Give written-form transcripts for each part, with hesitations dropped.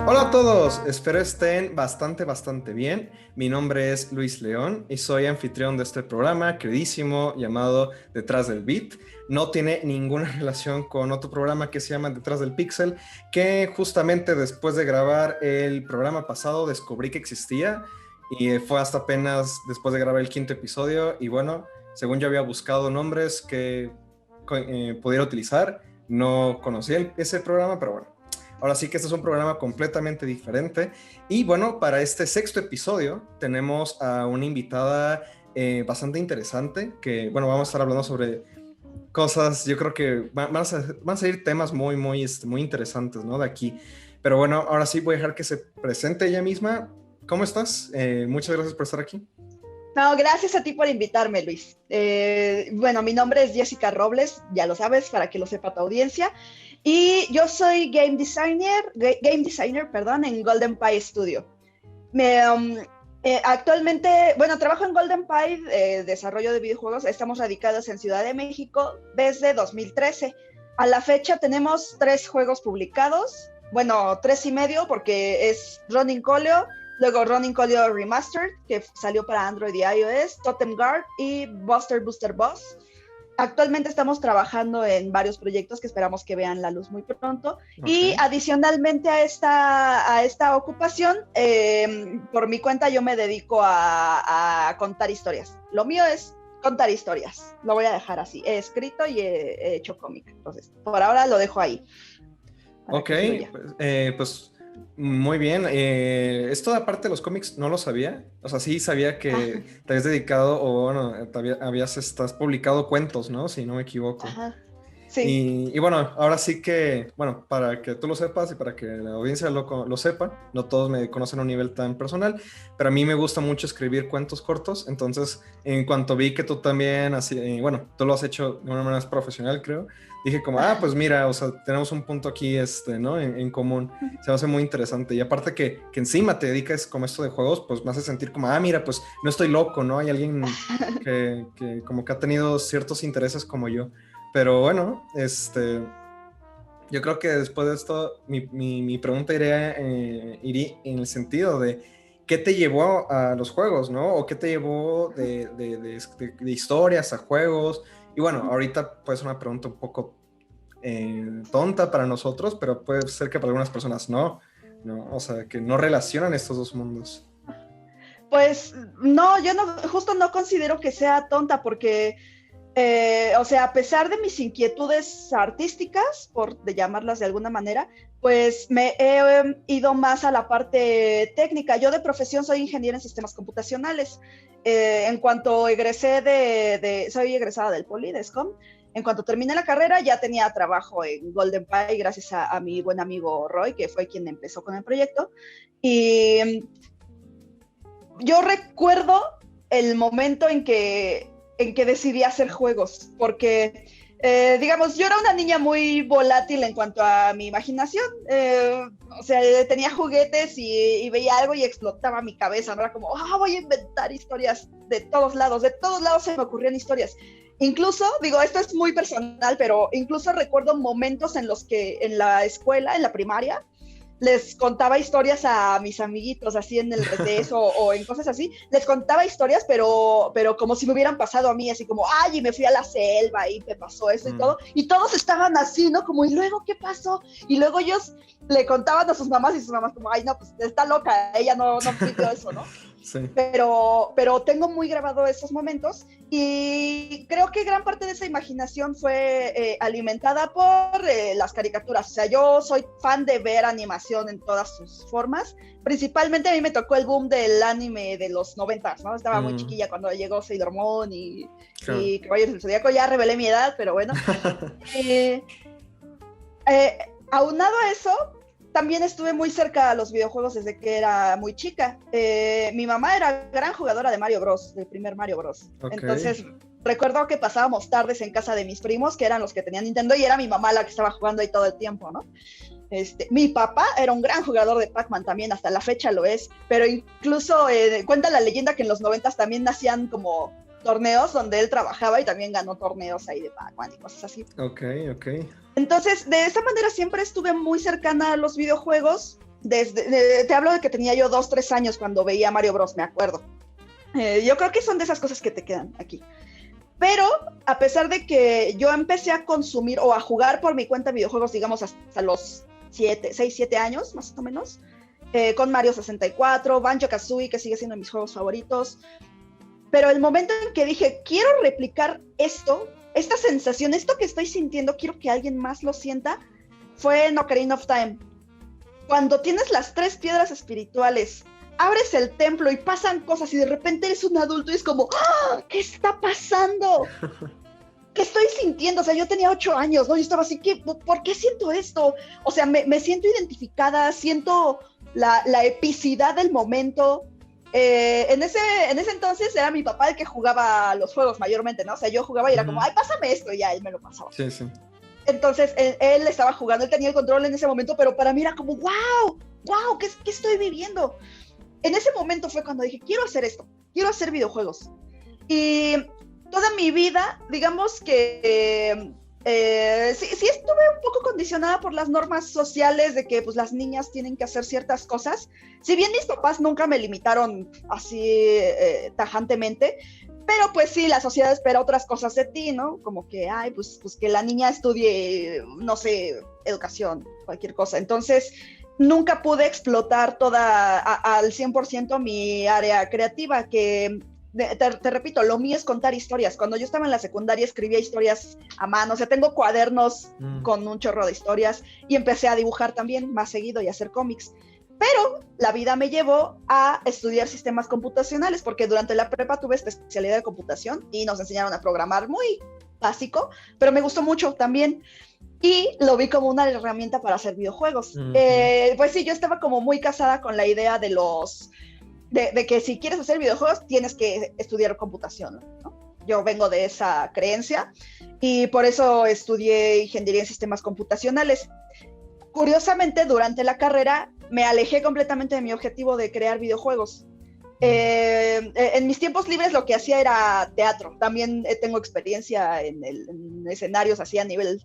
Hola a todos, espero estén bastante bien. Mi nombre es Luis León y soy anfitrión de este programa queridísimo llamado Detrás del Beat. No tiene ninguna relación con otro programa que se llama Detrás del Pixel, que justamente después de grabar el programa pasado descubrí que existía y fue hasta apenas después de grabar el quinto episodio y bueno, según yo había buscado nombres que pudiera utilizar, no conocía ese programa, pero bueno. Ahora sí que este es un programa completamente diferente. Y bueno, para este sexto episodio tenemos a una invitada bastante interesante que, bueno, vamos a estar hablando sobre cosas, yo creo que van a salir temas muy interesantes, ¿no? De aquí. Pero bueno, ahora sí voy a dejar que se presente ella misma. ¿Cómo estás? Muchas gracias por estar aquí. No, gracias a ti por invitarme, Luis. Bueno, mi nombre es Jessica Robles, ya lo sabes, para que lo sepa tu audiencia. Y yo soy game designer, perdón, en Golden Pie Studio. Actualmente, bueno, trabajo en Golden Pie, desarrollo de videojuegos. Estamos radicados en Ciudad de México desde 2013. A la fecha tenemos 3 juegos publicados, bueno, 3 y medio, porque es Running Colio, luego Running Colio Remastered, que salió para Android y iOS, Totem Guard y Buster Booster Boss. Actualmente estamos trabajando en varios proyectos que esperamos que vean la luz muy pronto. Okay. Y adicionalmente a esta ocupación, por mi cuenta yo me dedico a contar historias. Lo mío es contar historias. Lo voy a dejar así. He escrito y he hecho cómic. Entonces, por ahora lo dejo ahí. Ok, pues muy bien. Esto de aparte de los cómics no lo sabía. O sea, sí sabía que te habías dedicado, o bueno, estás publicado cuentos, ¿no? Si no me equivoco. Ajá. Sí. Y bueno, ahora sí que, bueno, para que tú lo sepas y para que la audiencia lo sepa, no todos me conocen a un nivel tan personal, pero a mí me gusta mucho escribir cuentos cortos. Entonces, en cuanto vi que tú también, así, bueno, tú lo has hecho de una manera más profesional, creo, dije como, pues mira, o sea, tenemos un punto aquí, ¿no? En común. Se me hace muy interesante. Y aparte que encima te dedicas como esto de juegos, pues me hace sentir como, mira, pues no estoy loco, ¿no? Hay alguien que como que ha tenido ciertos intereses como yo. Pero bueno, yo creo que después de esto, mi pregunta iría en el sentido de ¿qué te llevó a los juegos, no? ¿O qué te llevó de historias a juegos? Y bueno, ahorita puede ser una pregunta un poco tonta para nosotros, pero puede ser que para algunas personas no, o sea, que no relacionan estos dos mundos. Pues no, yo justo no considero que sea tonta porque... o sea, a pesar de mis inquietudes artísticas, de llamarlas de alguna manera, pues me he ido más a la parte técnica. Yo de profesión soy ingeniera en sistemas computacionales. En cuanto egresé soy egresada del Poli, de SCOM. En cuanto terminé la carrera, ya tenía trabajo en Golden Pie, gracias a mi buen amigo Roy, que fue quien empezó con el proyecto. Y yo recuerdo el momento en que decidí hacer juegos, porque, digamos, yo era una niña muy volátil en cuanto a mi imaginación. O sea, tenía juguetes y veía algo y explotaba mi cabeza, ¿no? Era como, voy a inventar historias de todos lados se me ocurrían historias. Incluso, digo, esto es muy personal, pero incluso recuerdo momentos en los que en la escuela, en la primaria, les contaba historias a mis amiguitos, así en el receso o en cosas así, les contaba historias, pero como si me hubieran pasado a mí, así como, y me fui a la selva y me pasó eso y todos estaban así, ¿no? Como, ¿y luego qué pasó? Y luego ellos le contaban a sus mamás y sus mamás como, no, pues está loca, ella no vivió eso, ¿no? Sí. Pero tengo muy grabado esos momentos y creo que gran parte de esa imaginación fue alimentada por las caricaturas. O sea, yo soy fan de ver animación en todas sus formas. Principalmente a mí me tocó el boom del anime de los 90s, ¿no? Estaba muy chiquilla cuando llegó Sailor Moon y Caballeros del Zodiaco. Ya revelé mi edad, pero bueno. Aunado a eso, también estuve muy cerca a los videojuegos desde que era muy chica. Mi mamá era gran jugadora de Mario Bros, del primer Mario Bros. Okay. Entonces, recuerdo que pasábamos tardes en casa de mis primos, que eran los que tenían Nintendo, y era mi mamá la que estaba jugando ahí todo el tiempo, ¿no? Mi papá era un gran jugador de Pac-Man también, hasta la fecha lo es, pero incluso cuenta la leyenda que en los 90s también nacían como torneos donde él trabajaba y también ganó torneos ahí de Pac-Man y cosas así. Ok. Entonces, de esa manera siempre estuve muy cercana a los videojuegos te hablo de que tenía yo 2, 3 años cuando veía Mario Bros, me acuerdo. Yo creo que son de esas cosas que te quedan aquí. Pero a pesar de que yo empecé a consumir o a jugar por mi cuenta videojuegos, digamos, hasta los 6, 7 años, más o menos, con Mario 64, Banjo-Kazooie, que sigue siendo de mis juegos favoritos. Pero el momento en que dije, quiero replicar esto, esta sensación, esto que estoy sintiendo, quiero que alguien más lo sienta, fue en Ocarina of Time. Cuando tienes las 3 piedras espirituales, abres el templo y pasan cosas y de repente eres un adulto y es como, ¡ah! ¿Qué está pasando? ¿Qué estoy sintiendo? O sea, yo tenía 8 años, ¿no? Yo estaba así, ¿por qué siento esto? O sea, me siento identificada, siento la epicidad del momento. En ese entonces era mi papá el que jugaba los juegos mayormente, ¿no? O sea, yo jugaba y era como, ay, pásame esto, y ya él me lo pasaba. Sí, sí. Entonces, él estaba jugando, él tenía el control en ese momento, pero para mí era como, wow, ¿qué estoy viviendo? En ese momento fue cuando dije, quiero hacer esto, quiero hacer videojuegos. Y toda mi vida, digamos que sí estuve un poco condicionada por las normas sociales de que pues las niñas tienen que hacer ciertas cosas. Si bien mis papás nunca me limitaron así tajantemente, pero pues sí, la sociedad espera otras cosas de ti, ¿no? Como que, ay, pues que la niña estudie, no sé, educación, cualquier cosa. Entonces, nunca pude explotar al 100% mi área creativa, que te repito, lo mío es contar historias. Cuando yo estaba en la secundaria escribía historias a mano, o sea, tengo cuadernos con un chorro de historias y empecé a dibujar también más seguido y a hacer cómics. Pero la vida me llevó a estudiar sistemas computacionales, porque durante la prepa tuve especialidad de computación y nos enseñaron a programar muy básico, pero me gustó mucho también. Y lo vi como una herramienta para hacer videojuegos. Pues sí, yo estaba como muy casada con la idea de que si quieres hacer videojuegos tienes que estudiar computación, ¿no? Yo vengo de esa creencia y por eso estudié ingeniería en sistemas computacionales. Curiosamente, durante la carrera me alejé completamente de mi objetivo de crear videojuegos. En mis tiempos libres lo que hacía era teatro. También tengo experiencia en escenarios así a nivel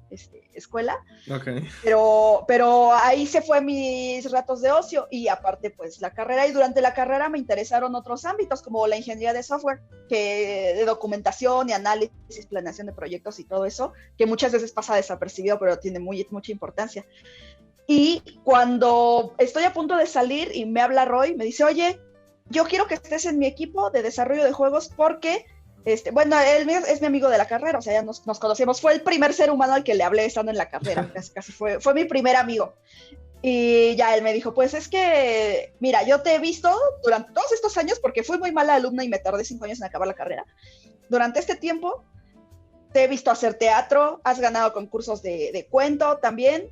escuela. Okay. Pero ahí se fue mis ratos de ocio y aparte pues la carrera, y durante la carrera me interesaron otros ámbitos como la ingeniería de software, de documentación y análisis, planeación de proyectos y todo eso, que muchas veces pasa desapercibido pero tiene mucha importancia. Y cuando estoy a punto de salir y me habla Roy, me dice, oye, yo quiero que estés en mi equipo de desarrollo de juegos porque, bueno, él es mi amigo de la carrera, o sea, ya nos conocemos. Fue el primer ser humano al que le hablé estando en la carrera, casi fue mi primer amigo. Y ya él me dijo, pues es que, mira, yo te he visto durante todos estos años, porque fui muy mala alumna y me tardé 5 años en acabar la carrera. Durante este tiempo te he visto hacer teatro, has ganado concursos de cuento también,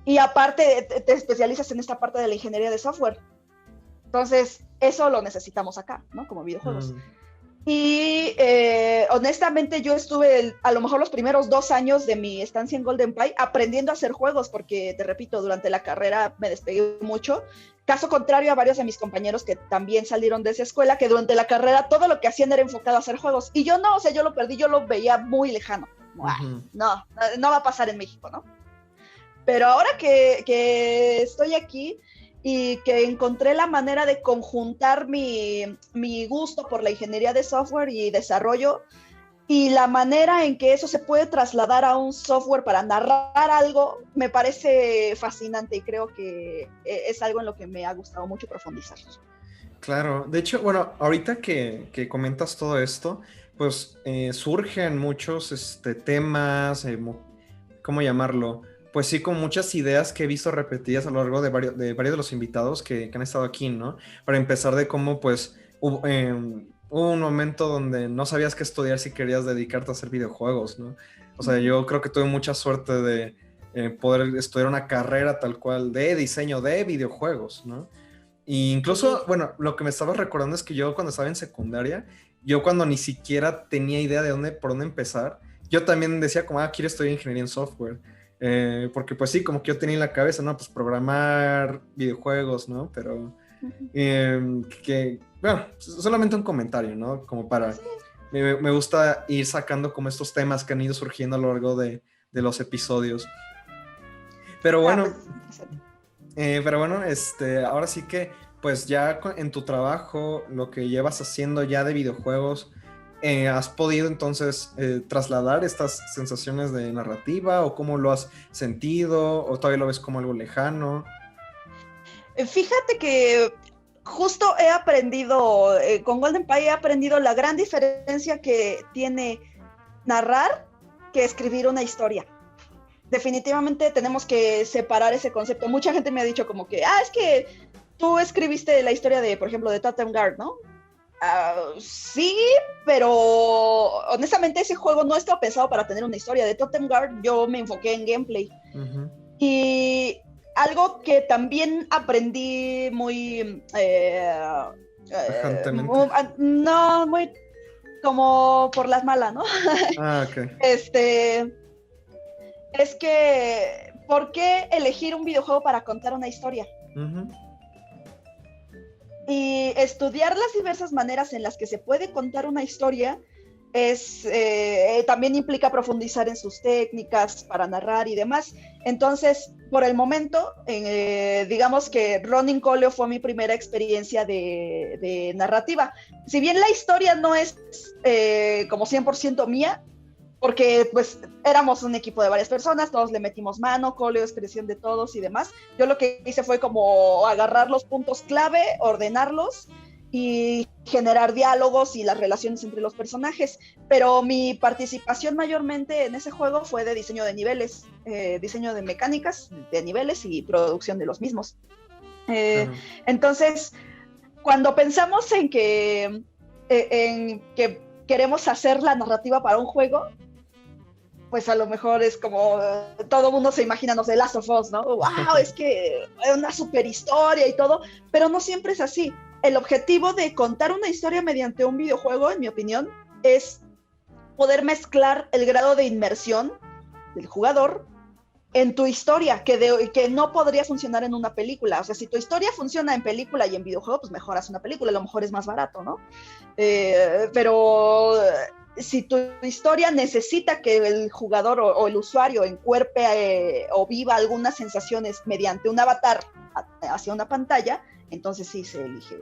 y aparte te especializas en esta parte de la ingeniería de software. Entonces, eso lo necesitamos acá, ¿no? Como videojuegos. Y honestamente yo estuve a lo mejor los primeros 2 años de mi estancia en Golden Pie aprendiendo a hacer juegos, porque te repito, durante la carrera me despegué mucho. Caso contrario a varios de mis compañeros que también salieron de esa escuela, que durante la carrera todo lo que hacían era enfocado a hacer juegos. Y yo no, o sea, yo lo perdí, yo lo veía muy lejano. No va a pasar en México, ¿no? Pero ahora que estoy aquí y que encontré la manera de conjuntar mi gusto por la ingeniería de software y desarrollo y la manera en que eso se puede trasladar a un software para narrar algo, me parece fascinante y creo que es algo en lo que me ha gustado mucho profundizar. Claro, de hecho, bueno, ahorita que comentas todo esto, pues surgen muchos temas, ¿cómo llamarlo? Pues sí, con muchas ideas que he visto repetidas a lo largo de varios de los invitados que han estado aquí, ¿no? Para empezar de cómo, pues, hubo un momento donde no sabías qué estudiar si querías dedicarte a hacer videojuegos, ¿no? O sea, yo creo que tuve mucha suerte de poder estudiar una carrera tal cual de diseño de videojuegos, ¿no? E incluso, bueno, lo que me estaba recordando es que yo cuando estaba en secundaria, yo cuando ni siquiera tenía idea de por dónde empezar, yo también decía como, quiero estudiar ingeniería en software. Porque pues sí, como que yo tenía en la cabeza, ¿no? Pues programar videojuegos, ¿no? Pero bueno, solamente un comentario, ¿no? Como para... Me gusta ir sacando como estos temas que han ido surgiendo a lo largo de los episodios. Pero bueno, Pero bueno, ahora sí que, pues ya en tu trabajo, lo que llevas haciendo ya de videojuegos, ¿has podido entonces trasladar estas sensaciones de narrativa o cómo lo has sentido o todavía lo ves como algo lejano? Fíjate que justo he aprendido, con Golden Pie he aprendido la gran diferencia que tiene narrar que escribir una historia. Definitivamente tenemos que separar ese concepto. Mucha gente me ha dicho como que, es que tú escribiste la historia de, por ejemplo, de Totem Guard, ¿no? Sí, pero honestamente ese juego no estaba pensado para tener una historia. De Totem Guard yo me enfoqué en gameplay. Uh-huh. Y algo que también aprendí muy... muy como por las malas, ¿no? Ok. Es que, ¿por qué elegir un videojuego para contar una historia? Uh-huh. Y estudiar las diversas maneras en las que se puede contar una historia también implica profundizar en sus técnicas para narrar y demás. Entonces, por el momento, digamos que Running Coleo fue mi primera experiencia de narrativa. Si bien la historia no es como 100% mía, porque pues éramos un equipo de varias personas, todos le metimos mano, Coleo es creación de todos y demás. Yo lo que hice fue como agarrar los puntos clave, ordenarlos y generar diálogos y las relaciones entre los personajes, pero mi participación mayormente en ese juego fue de diseño de niveles, diseño de mecánicas de niveles y producción de los mismos. Entonces, cuando pensamos en que queremos hacer la narrativa para un juego, pues a lo mejor es como todo mundo se imagina, no sé, Last of Us, ¿no? ¡Wow! Es que es una super historia y todo, pero no siempre es así. El objetivo de contar una historia mediante un videojuego, en mi opinión, es poder mezclar el grado de inmersión del jugador en tu historia, que no podría funcionar en una película. O sea, si tu historia funciona en película y en videojuego, pues mejor haz una película, a lo mejor es más barato, ¿no? Pero si tu historia necesita que el jugador o el usuario encuerpe o viva algunas sensaciones mediante un avatar hacia una pantalla, entonces sí se elige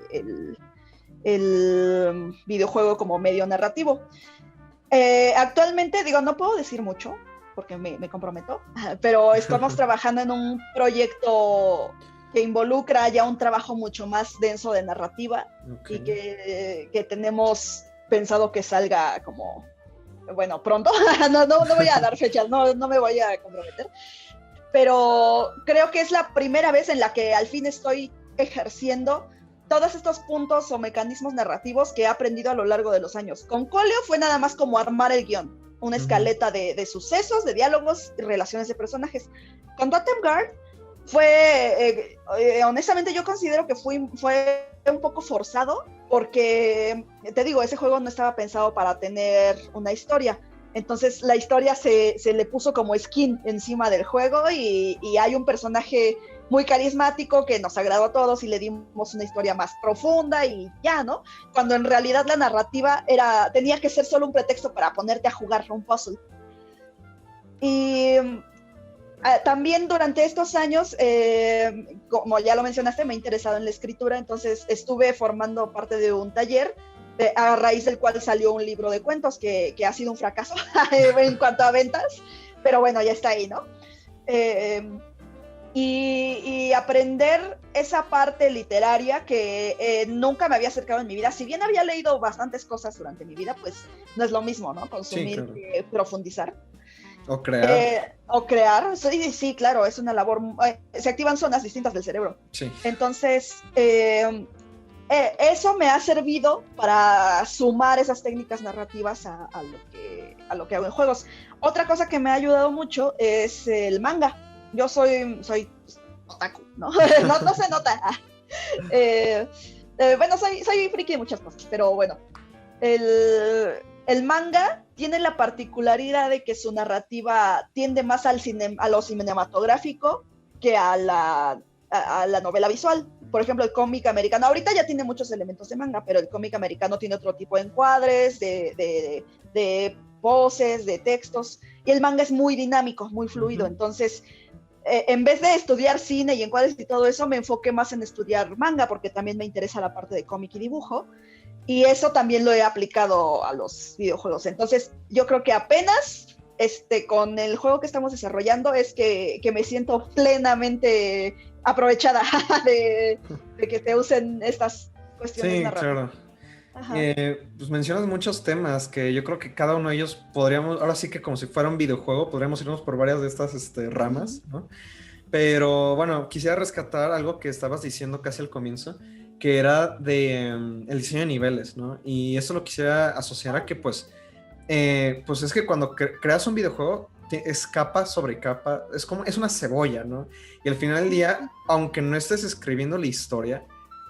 el videojuego como medio narrativo. Actualmente, digo, no puedo decir mucho porque me comprometo, pero estamos trabajando en un proyecto que involucra ya un trabajo mucho más denso de narrativa, okay, y que tenemos pensado que salga como, bueno, pronto. no voy a dar fechas, no me voy a comprometer, pero creo que es la primera vez en la que al fin estoy ejerciendo todos estos puntos o mecanismos narrativos que he aprendido a lo largo de los años. Con Coleo fue nada más como armar el guión, una escaleta de sucesos, de diálogos y relaciones de personajes. Con Totem Guard fue, honestamente yo considero que fue un poco forzado, porque, te digo, ese juego no estaba pensado para tener una historia. Entonces la historia se le puso como skin encima del juego y hay un personaje muy carismático que nos agradó a todos y le dimos una historia más profunda y ya, ¿no? Cuando en realidad la narrativa tenía que ser solo un pretexto para ponerte a jugar un puzzle. Y también durante estos años, como ya lo mencionaste, me he interesado en la escritura, entonces estuve formando parte de un taller a raíz del cual salió un libro de cuentos que ha sido un fracaso en cuanto a ventas, pero bueno, ya está ahí, ¿no? Y aprender esa parte literaria que nunca me había acercado en mi vida. Si bien había leído bastantes cosas durante mi vida, pues no es lo mismo, ¿no? Consumir, sí, claro, que profundizar. O crear. Sí, claro, es una labor. Se activan zonas distintas del cerebro. Sí. Entonces, eso me ha servido para sumar esas técnicas narrativas a lo que hago en juegos. Otra cosa que me ha ayudado mucho es el manga. Yo soy otaku, ¿no? no se nota. Bueno, soy friki de muchas cosas, pero bueno. El manga tiene la particularidad de que su narrativa tiende más a lo cinematográfico que a la novela visual. Por ejemplo, el cómic americano, ahorita ya tiene muchos elementos de manga, pero el cómic americano tiene otro tipo de encuadres, de poses, de textos, y el manga es muy dinámico, muy fluido. Uh-huh. Entonces, en vez de estudiar cine y encuadres y todo eso, me enfoqué más en estudiar manga, porque también me interesa la parte de cómic y dibujo. Y eso también lo he aplicado a los videojuegos. Entonces, yo creo que apenas con el juego que estamos desarrollando es que me siento plenamente aprovechada de que te usen estas cuestiones narrativas. Claro. Pues mencionas muchos temas que yo creo que cada uno de ellos podríamos, ahora sí que como si fuera un videojuego, podríamos irnos por varias de estas ramas, ¿no? Pero bueno, quisiera rescatar algo que estabas diciendo casi al comienzo, que era de el diseño de niveles, ¿no? Y eso lo quisiera asociar a que pues es que cuando creas un videojuego es capa sobre capa, es una cebolla, ¿no? Y al final del día, aunque no estés escribiendo la historia,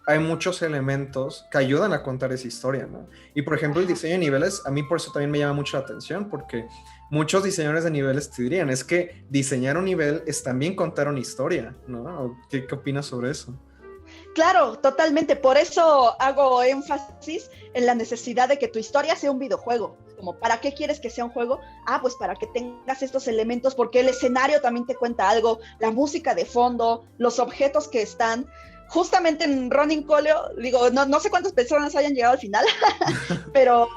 hay muchos elementos que ayudan a contar esa historia, ¿no? Y por ejemplo, el diseño de niveles, a mí por eso también me llama mucho la atención, porque muchos diseñadores de niveles te dirían, es que diseñar un nivel es también contar una historia, ¿no? ¿Qué opinas sobre eso? Claro, totalmente. Por eso hago énfasis en la necesidad de que tu historia sea un videojuego. Como, ¿para qué quieres que sea un juego? Pues para que tengas estos elementos, porque el escenario también te cuenta algo, la música de fondo, los objetos que están. Justamente en Running Coleo, digo, no sé cuántas personas hayan llegado al final, pero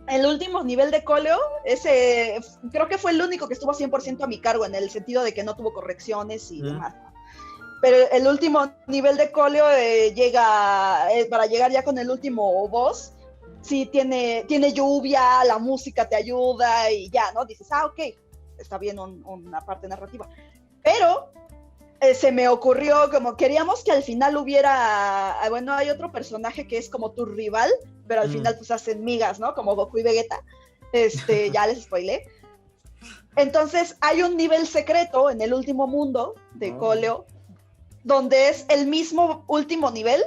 el último nivel de Coleo, ese creo que fue el único que estuvo 100% a mi cargo, en el sentido de que no tuvo correcciones y demás. Pero el último nivel de Coleo para llegar ya con el último boss, sí tiene lluvia, la música te ayuda y ya, ¿no? Dices, ok, está bien una parte narrativa. Pero se me ocurrió, como queríamos que al final hubiera, bueno, hay otro personaje que es como tu rival, pero al final pues hacen migas, ¿no? Como Goku y Vegeta. Ya les spoilé. Entonces hay un nivel secreto en el último mundo de Coleo, donde es el mismo último nivel,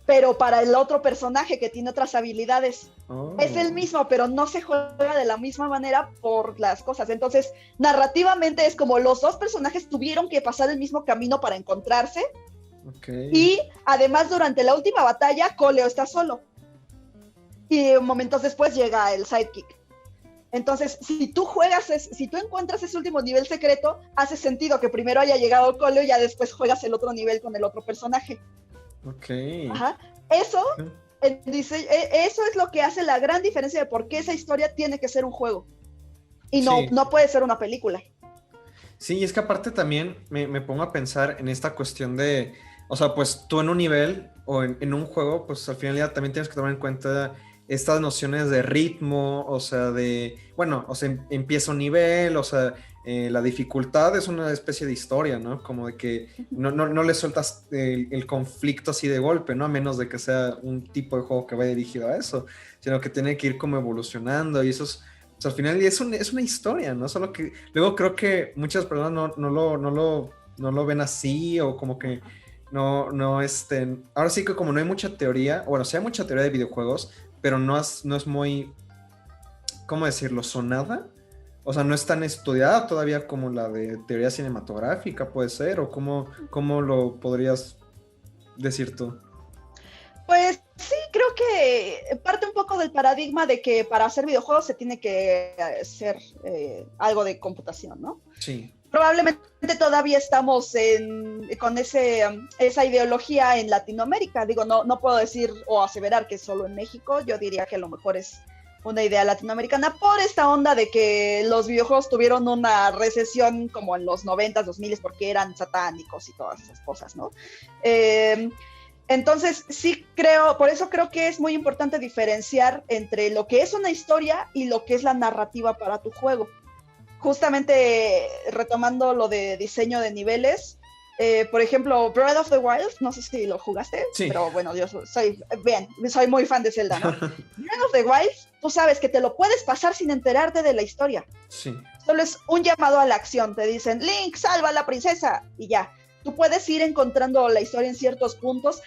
pero para el otro personaje que tiene otras habilidades. Es el mismo, pero no se juega de la misma manera por las cosas. Entonces, narrativamente es como los dos personajes tuvieron que pasar el mismo camino para encontrarse. Y además, durante la última batalla, Coleo está solo. Y momentos después llega el sidekick. Entonces, si tú encuentras ese último nivel secreto, hace sentido que primero haya llegado Coleo y ya después juegas el otro nivel con el otro personaje. Eso es lo que hace la gran diferencia de por qué esa historia tiene que ser un juego. Y no puede ser una película. Sí, y es que aparte también me pongo a pensar en esta cuestión de, o sea, pues tú en un nivel o en un juego, pues al final ya también tienes que tomar en cuenta estas nociones de ritmo, o sea, empieza un nivel, o sea, la dificultad es una especie de historia, ¿no? Como de que no le sueltas el conflicto así de golpe, ¿no? A menos de que sea un tipo de juego que vaya dirigido a eso, sino que tiene que ir como evolucionando y eso es, o sea, al final es una historia, ¿no? Solo que luego creo que muchas personas no lo ven así o como que ahora sí que como no hay mucha teoría, bueno, sí hay mucha teoría de videojuegos, pero no es muy, ¿cómo decirlo? Sonada. O sea, no es tan estudiada todavía como la de teoría cinematográfica, puede ser, o cómo lo podrías decir tú. Pues sí, creo que parte un poco del paradigma de que para hacer videojuegos se tiene que hacer algo de computación, ¿no? Sí. Probablemente todavía estamos con esa ideología en Latinoamérica. Digo, no puedo decir o aseverar que es solo en México. Yo diría que a lo mejor es una idea latinoamericana por esta onda de que los videojuegos tuvieron una recesión como en los 90s, 2000s porque eran satánicos y todas esas cosas, ¿no? Entonces sí por eso creo que es muy importante diferenciar entre lo que es una historia y lo que es la narrativa para tu juego. Justamente retomando lo de diseño de niveles, por ejemplo, Breath of the Wild, no sé si lo jugaste, sí. Pero bueno, yo soy muy fan de Zelda, ¿no? Breath of the Wild, tú sabes que te lo puedes pasar sin enterarte de la historia. Sí. Solo es un llamado a la acción, te dicen, Link, salva a la princesa, y ya. Tú puedes ir encontrando la historia en ciertos puntos,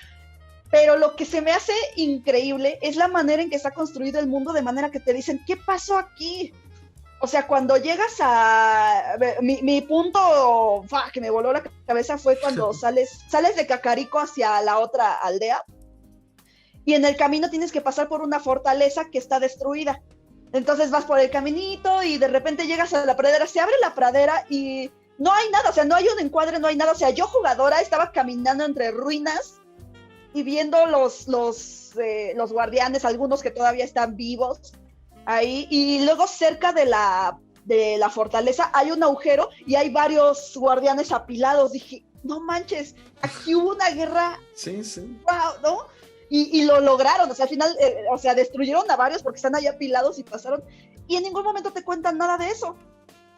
pero lo que se me hace increíble es la manera en que está construido el mundo, de manera que te dicen, ¿qué pasó aquí? O sea, cuando llegas a... Mi punto que me voló la cabeza fue cuando sales de Kakariko hacia la otra aldea y en el camino tienes que pasar por una fortaleza que está destruida. Entonces vas por el caminito y de repente llegas a la pradera, se abre la pradera y no hay nada, o sea, no hay un encuadre, no hay nada. O sea, yo jugadora estaba caminando entre ruinas y viendo los guardianes, algunos que todavía están vivos ahí, y luego cerca de la fortaleza hay un agujero y hay varios guardianes apilados. Dije, no manches, aquí hubo una guerra. Sí, sí. Wow, ¿no? Y lo lograron, o sea, al final, o sea, destruyeron a varios porque están ahí apilados y pasaron, y en ningún momento te cuentan nada de eso.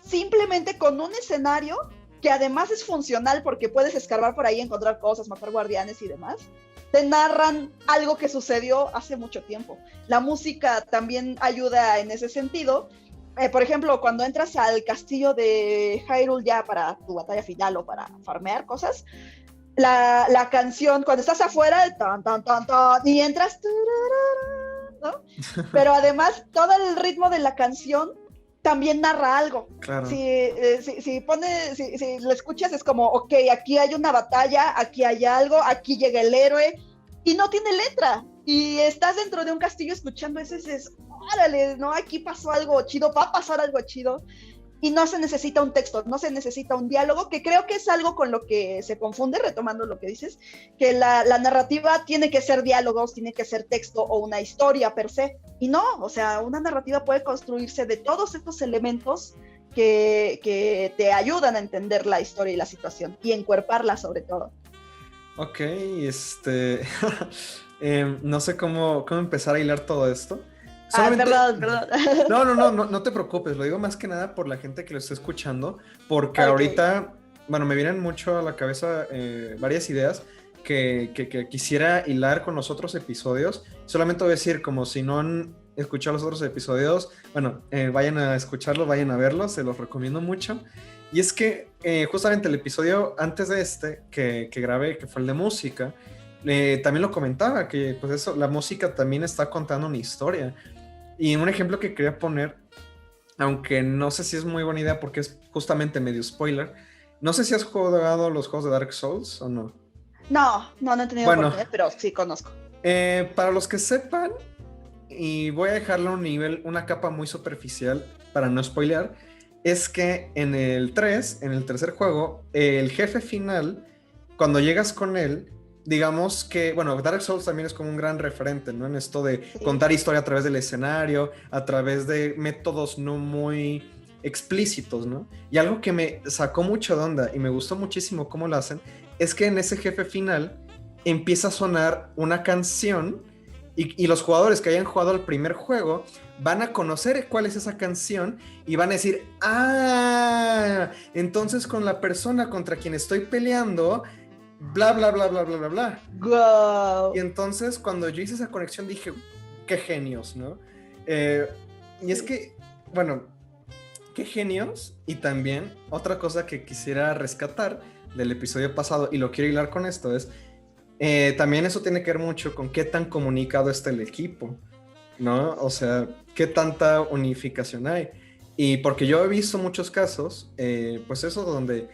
Simplemente con un escenario que además es funcional porque puedes escarbar por ahí, encontrar cosas, matar guardianes y demás, te narran algo que sucedió hace mucho tiempo. La música también ayuda en ese sentido. Por ejemplo, cuando entras al castillo de Hyrule ya para tu batalla final o para farmear cosas, la canción, cuando estás afuera, tan, tan, tan, tan, y entras, ¿no? Pero además todo el ritmo de la canción también narra algo. Claro. Si lo escuchas es como, ok, aquí hay una batalla, aquí hay algo, aquí llega el héroe, y no tiene letra, y estás dentro de un castillo escuchando eso y dices, órale, ¿no? Aquí pasó algo chido, va a pasar algo chido, y no se necesita un texto, no se necesita un diálogo, que creo que es algo con lo que se confunde, retomando lo que dices, que la narrativa tiene que ser diálogos, tiene que ser texto o una historia per se, y no, o sea, una narrativa puede construirse de todos estos elementos que te ayudan a entender la historia y la situación, y encuerparla sobre todo. Ok, no sé cómo empezar a hilar todo esto. Solamente... perdón. No te preocupes, lo digo más que nada por la gente que lo está escuchando, porque Okay. Ahorita, bueno, me vienen mucho a la cabeza varias ideas que quisiera hilar con los otros episodios. Solamente voy a decir, como si no han escuchado los otros episodios, bueno, vayan a escucharlos, vayan a verlos, se los recomiendo mucho. Y es que justamente el episodio antes de este que grabé, que fue el de música, también lo comentaba, que pues eso, la música también está contando una historia. Y un ejemplo que quería poner, aunque no sé si es muy buena idea porque es justamente medio spoiler, no sé si has jugado los juegos de Dark Souls o no. No he tenido oportunidad, pero sí conozco. Para los que sepan, y voy a dejarle un nivel, una capa muy superficial para no spoilear, es que en el 3, en el tercer juego, el jefe final, cuando llegas con él, digamos que, bueno, Dark Souls también es como un gran referente, ¿no? En esto de contar historia a través del escenario, a través de métodos no muy explícitos, ¿no? Y algo que me sacó mucho de onda y me gustó muchísimo cómo lo hacen, es que en ese jefe final empieza a sonar una canción y los jugadores que hayan jugado el primer juego van a conocer cuál es esa canción y van a decir, entonces con la persona contra quien estoy peleando, bla, bla, bla, bla, bla, bla, bla. Wow. Y entonces cuando yo hice esa conexión dije, qué genios, ¿no? Y es que, bueno, qué genios. Y también otra cosa que quisiera rescatar del episodio pasado, y lo quiero hilar con esto, es también eso tiene que ver mucho con qué tan comunicado está el equipo, ¿no? O sea, qué tanta unificación hay. Y porque yo he visto muchos casos, pues eso donde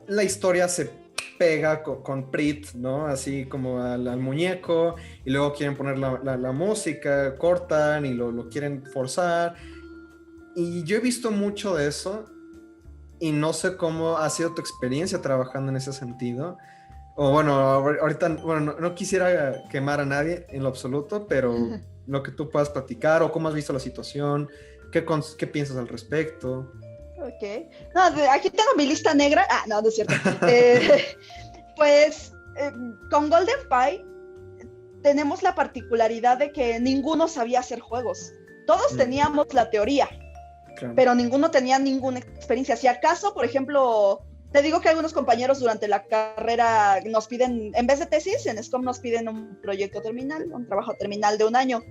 la historia se pega con Prit, ¿no? Así como al muñeco, y luego quieren poner la música, cortan y lo quieren forzar. Y yo he visto mucho de eso, y no sé cómo ha sido tu experiencia trabajando en ese sentido. O bueno, ahorita, bueno, no quisiera quemar a nadie en lo absoluto, pero lo que tú puedas platicar o cómo has visto la situación, qué piensas al respecto. Ok. No, aquí tengo mi lista negra. No es cierto. Pues con Golden Pie tenemos la particularidad de que ninguno sabía hacer juegos. Todos teníamos la teoría, claro, pero ninguno tenía ninguna experiencia. Si acaso, por ejemplo, te digo que algunos compañeros durante la carrera nos piden, en vez de tesis, en SCOM nos piden un proyecto terminal, un trabajo terminal de 1 año,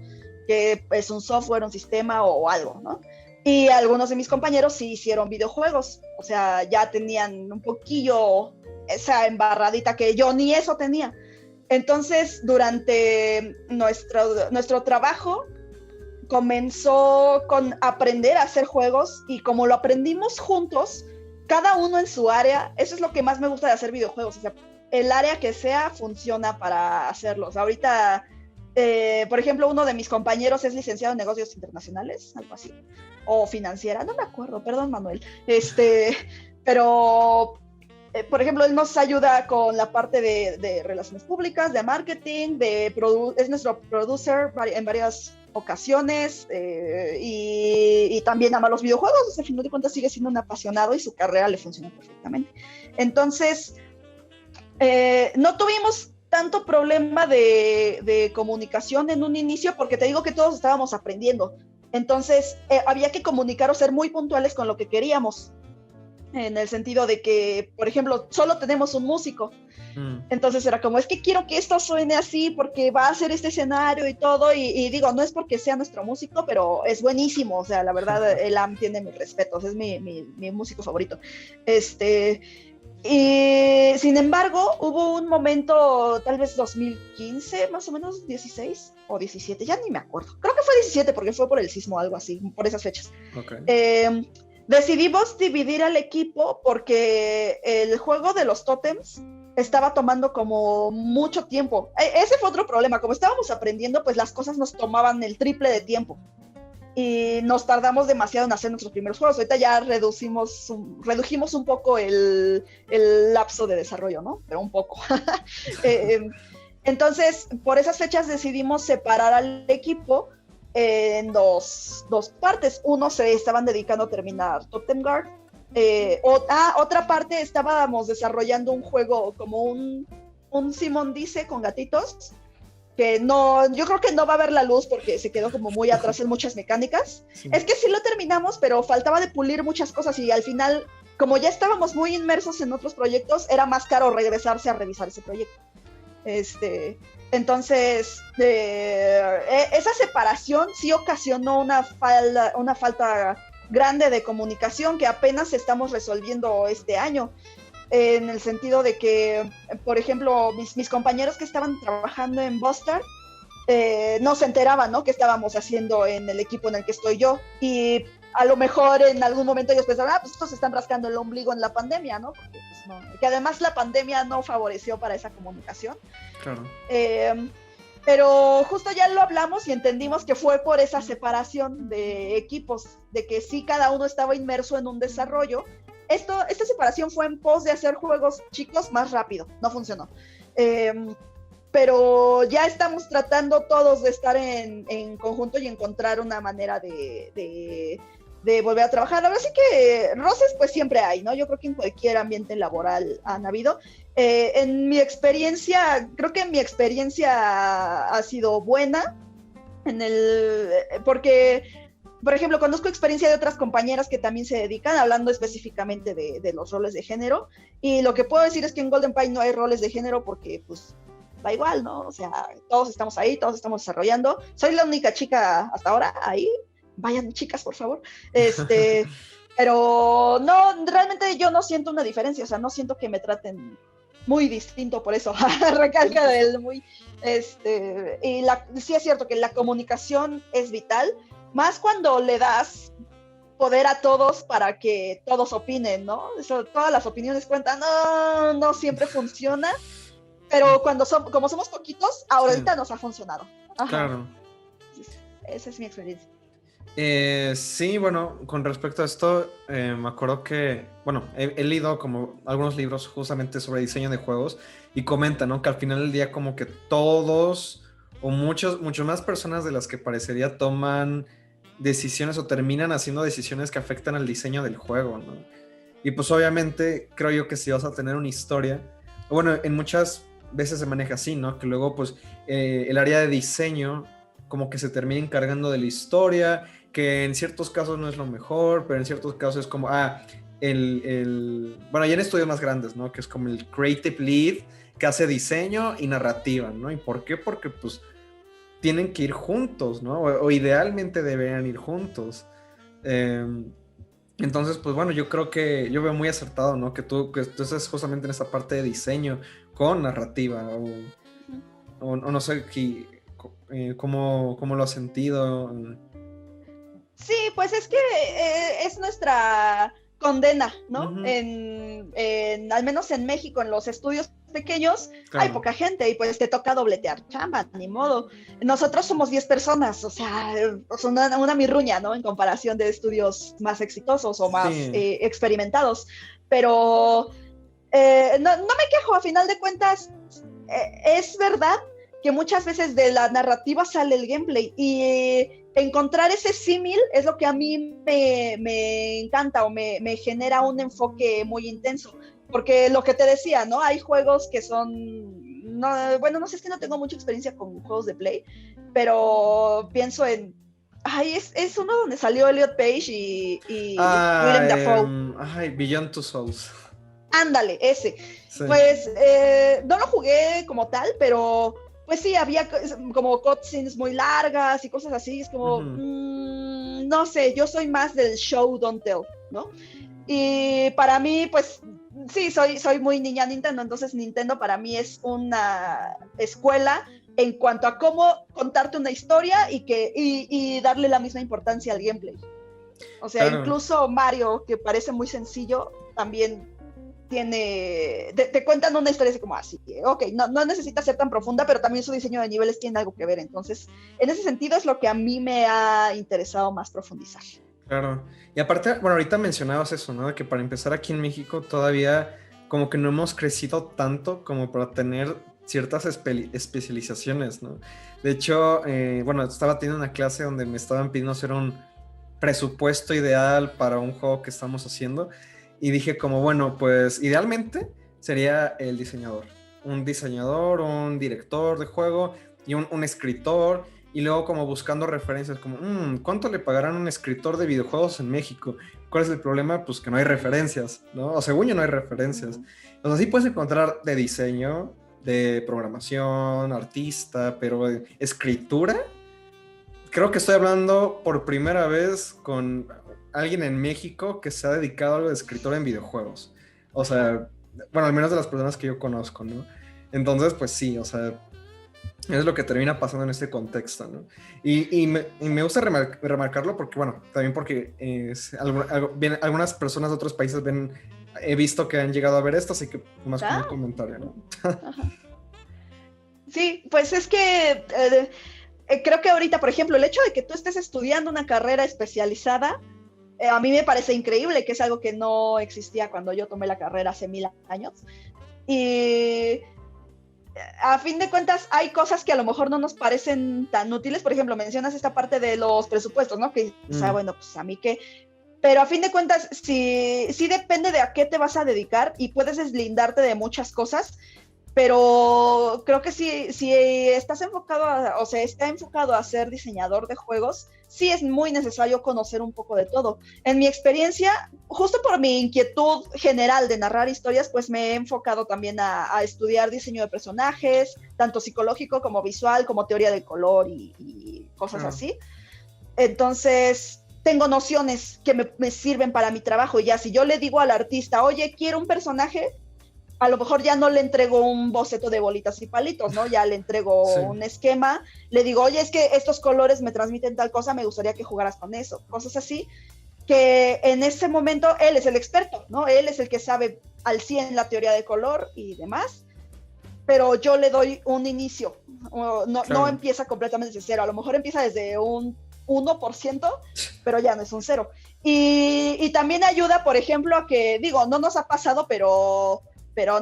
que es un software, un sistema o algo, ¿no? Y algunos de mis compañeros sí hicieron videojuegos, o sea, ya tenían un poquillo esa embarradita que yo ni eso tenía. Entonces, durante nuestro trabajo comenzó con aprender a hacer juegos, y como lo aprendimos juntos, cada uno en su área, eso es lo que más me gusta de hacer videojuegos, o sea, el área que sea funciona para hacerlos. Ahorita, por ejemplo, uno de mis compañeros es licenciado en negocios internacionales, algo así, o financiera, no me acuerdo, perdón Manuel, pero, por ejemplo, él nos ayuda con la parte de relaciones públicas, de marketing, es nuestro producer en varias ocasiones, y también ama los videojuegos. O sea, al final de cuentas sigue siendo un apasionado y su carrera le funciona perfectamente. Entonces, no tuvimos tanto problema de comunicación en un inicio, porque te digo que todos estábamos aprendiendo. Entonces, había que comunicar o ser muy puntuales con lo que queríamos, en el sentido de que, por ejemplo, solo tenemos un músico. Entonces era como, es que quiero que esto suene así porque va a ser este escenario y todo, y digo, no es porque sea nuestro músico, pero es buenísimo. O sea, la verdad, el AM tiene mis respetos, es mi músico favorito. Y sin embargo, hubo un momento, tal vez 2015, más o menos, 16 o 17, ya ni me acuerdo. Creo que fue 17 porque fue por el sismo, algo así, por esas fechas. Okay. Decidimos dividir al equipo porque el juego de los tótems estaba tomando como mucho tiempo. Ese fue otro problema. Como estábamos aprendiendo, pues las cosas nos tomaban el triple de tiempo. Y nos tardamos demasiado en hacer nuestros primeros juegos. Ahorita ya redujimos un poco el lapso de desarrollo, ¿no? Pero un poco. Entonces, por esas fechas decidimos separar al equipo en dos partes. Uno se estaban dedicando a terminar Totem Guard. Otra parte estábamos desarrollando un juego como un Simón Dice con gatitos, que no, yo creo que no va a ver la luz porque se quedó como muy atrás en muchas mecánicas. Sí. Es que sí lo terminamos, pero faltaba de pulir muchas cosas, y al final, como ya estábamos muy inmersos en otros proyectos, era más caro regresarse a revisar ese proyecto. Entonces, esa separación sí ocasionó una falta grande de comunicación que apenas estamos resolviendo este año. En el sentido de que, por ejemplo, mis compañeros que estaban trabajando en Bustard no se enteraban, ¿no?, que estábamos haciendo en el equipo en el que estoy yo, y a lo mejor en algún momento ellos pensaban, pues estos se están rascando el ombligo en la pandemia, ¿no? Porque, pues, no, que además la pandemia no favoreció para esa comunicación. Claro. Pero justo ya lo hablamos y entendimos que fue por esa separación de equipos, de que sí cada uno estaba inmerso en un desarrollo. Esta separación fue en pos de hacer juegos chicos más rápido, no funcionó. Pero ya estamos tratando todos de estar en conjunto y encontrar una manera de volver a trabajar. La verdad es que roces pues siempre hay, ¿no? Yo creo que en cualquier ambiente laboral han habido. En mi experiencia, creo que mi experiencia ha sido buena, porque, por ejemplo, conozco experiencia de otras compañeras que también se dedican, hablando específicamente de los roles de género, y lo que puedo decir es que en Golden Pine no hay roles de género porque, pues, da igual, ¿no? O sea, todos estamos ahí, todos estamos desarrollando. Soy la única chica hasta ahora ahí. Vayan, chicas, por favor. Pero no, realmente yo no siento una diferencia, o sea, no siento que me traten muy distinto por eso. Recalca del muy... y sí es cierto que la comunicación es vital, más cuando le das poder a todos para que todos opinen, ¿no? Eso, todas las opiniones cuentan, no siempre funciona, pero como somos poquitos, ahorita nos ha funcionado. Ajá. Claro. Esa es mi experiencia. Sí, bueno, con respecto a esto, me acuerdo que, bueno, he leído como algunos libros justamente sobre diseño de juegos y comentan, ¿no?, que al final del día como que todos o muchas más personas de las que parecería toman decisiones o terminan haciendo decisiones que afectan al diseño del juego, ¿no? Y pues obviamente creo yo que si vas a tener una historia, bueno, en muchas veces se maneja así, ¿no?, que luego pues el área de diseño como que se termina encargando de la historia, que en ciertos casos no es lo mejor, pero en ciertos casos es como, bueno, ya en estudios más grandes, ¿no?, que es como el creative lead, que hace diseño y narrativa, ¿no? ¿Y por qué? Porque pues tienen que ir juntos, ¿no? O idealmente deberían ir juntos. Entonces, pues bueno, yo creo que yo veo muy acertado, ¿no?, que tú estás justamente en esa parte de diseño con narrativa, o no sé cómo lo has sentido. Sí, pues es que es nuestra condena, ¿no? Ujú. Al menos en México, en los estudios pequeños, Claro. hay poca gente y pues te toca dobletear chamba, ni modo. Nosotros somos 10 personas, o sea, una mirruña, ¿no? En comparación de estudios más exitosos o más Sí. experimentados. Pero no me quejo, a final de cuentas, es verdad que muchas veces de la narrativa sale el gameplay y encontrar ese símil es lo que a mí me encanta o me genera un enfoque muy intenso. Porque lo que te decía, ¿no? Hay juegos que son... No, bueno, no sé, es que no tengo mucha experiencia con juegos de Play, pero pienso en... Ay, es uno donde salió Elliot Page y Willem Dafoe. Beyond Two Souls. Ándale, ese. Sí. Pues no lo jugué como tal, pero pues sí, había como cutscenes muy largas y cosas así. Es como, no sé, yo soy más del show, don't tell, ¿no? Y para mí, pues sí, soy muy niña Nintendo, entonces Nintendo para mí es una escuela en cuanto a cómo contarte una historia y darle la misma importancia al gameplay. O sea, Claro. incluso Mario, que parece muy sencillo, también te cuentan una historia así como así, ok, no necesita ser tan profunda, pero también su diseño de niveles tiene algo que ver, entonces, en ese sentido es lo que a mí me ha interesado más profundizar. Claro. Y aparte, bueno, ahorita mencionabas eso, ¿no? Que para empezar aquí en México todavía como que no hemos crecido tanto como para tener ciertas especializaciones, ¿no? De hecho, bueno, estaba teniendo una clase donde me estaban pidiendo hacer un presupuesto ideal para un juego que estamos haciendo y dije como, bueno, pues idealmente sería el diseñador. Un diseñador, un director de juego y un escritor. Y luego como buscando referencias como, ¿cuánto le pagarán a un escritor de videojuegos en México? ¿Cuál es el problema? Pues que no hay referencias, ¿no? O según yo no hay referencias. O sea, sí puedes encontrar de diseño, de programación, artista, pero escritura, creo que estoy hablando por primera vez con alguien en México que se ha dedicado a algo de escritor en videojuegos. O sea, bueno, al menos de las personas que yo conozco, ¿no? Entonces, pues sí, o sea, es lo que termina pasando en este contexto, ¿no? Y me gusta remarcarlo porque, bueno, también porque algunas personas de otros países he visto que han llegado a ver esto, así que más como un comentario, ¿no? Sí, pues es que creo que ahorita, por ejemplo, el hecho de que tú estés estudiando una carrera especializada, a mí me parece increíble, que es algo que no existía cuando yo tomé la carrera hace 1000 años. Y a fin de cuentas hay cosas que a lo mejor no nos parecen tan útiles. Por ejemplo, mencionas esta parte de los presupuestos, ¿no? Que, o sea, bueno, pues a mí qué. Pero a fin de cuentas, sí depende de a qué te vas a dedicar y puedes deslindarte de muchas cosas. Pero creo que si estás enfocado, o sea, está enfocado a ser diseñador de juegos, sí es muy necesario conocer un poco de todo. En mi experiencia, justo por mi inquietud general de narrar historias, pues me he enfocado también a estudiar diseño de personajes, tanto psicológico como visual, como teoría del color y cosas así. Entonces, tengo nociones que me sirven para mi trabajo. Ya si yo le digo al artista, oye, quiero un personaje, a lo mejor ya no le entrego un boceto de bolitas y palitos, ¿no? Ya le entrego un esquema, le digo, oye, es que estos colores me transmiten tal cosa, me gustaría que jugaras con eso, cosas así, que en ese momento él es el experto, ¿no? Él es el que sabe al 100 la teoría de color y demás, pero yo le doy un inicio, no empieza completamente desde cero, a lo mejor empieza desde un 1%, pero ya no es un 0. Y también ayuda, por ejemplo, a que, digo, no nos ha pasado, pero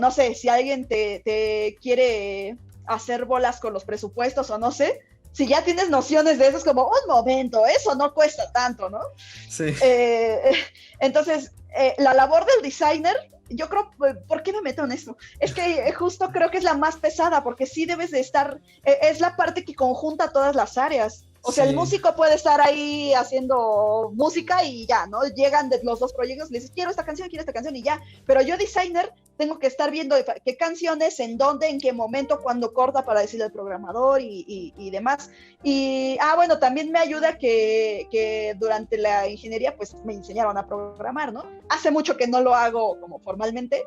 no sé, si alguien te quiere hacer bolas con los presupuestos o no sé, si ya tienes nociones de eso, es como, un momento, eso no cuesta tanto, ¿no? Sí. Entonces, la labor del designer, yo creo, ¿por qué me meto en esto? Es que justo creo que es la más pesada, porque sí debes de estar, es la parte que conjunta todas las áreas. O sea, el músico puede estar ahí haciendo música y ya, ¿no? Llegan de los dos proyectos, le dices, quiero esta canción y ya. Pero yo, designer, tengo que estar viendo qué canciones, en dónde, en qué momento, cuándo corta para decirle al programador y demás. Y, bueno, también me ayuda que durante la ingeniería, pues, me enseñaron a programar, ¿no? Hace mucho que no lo hago como formalmente,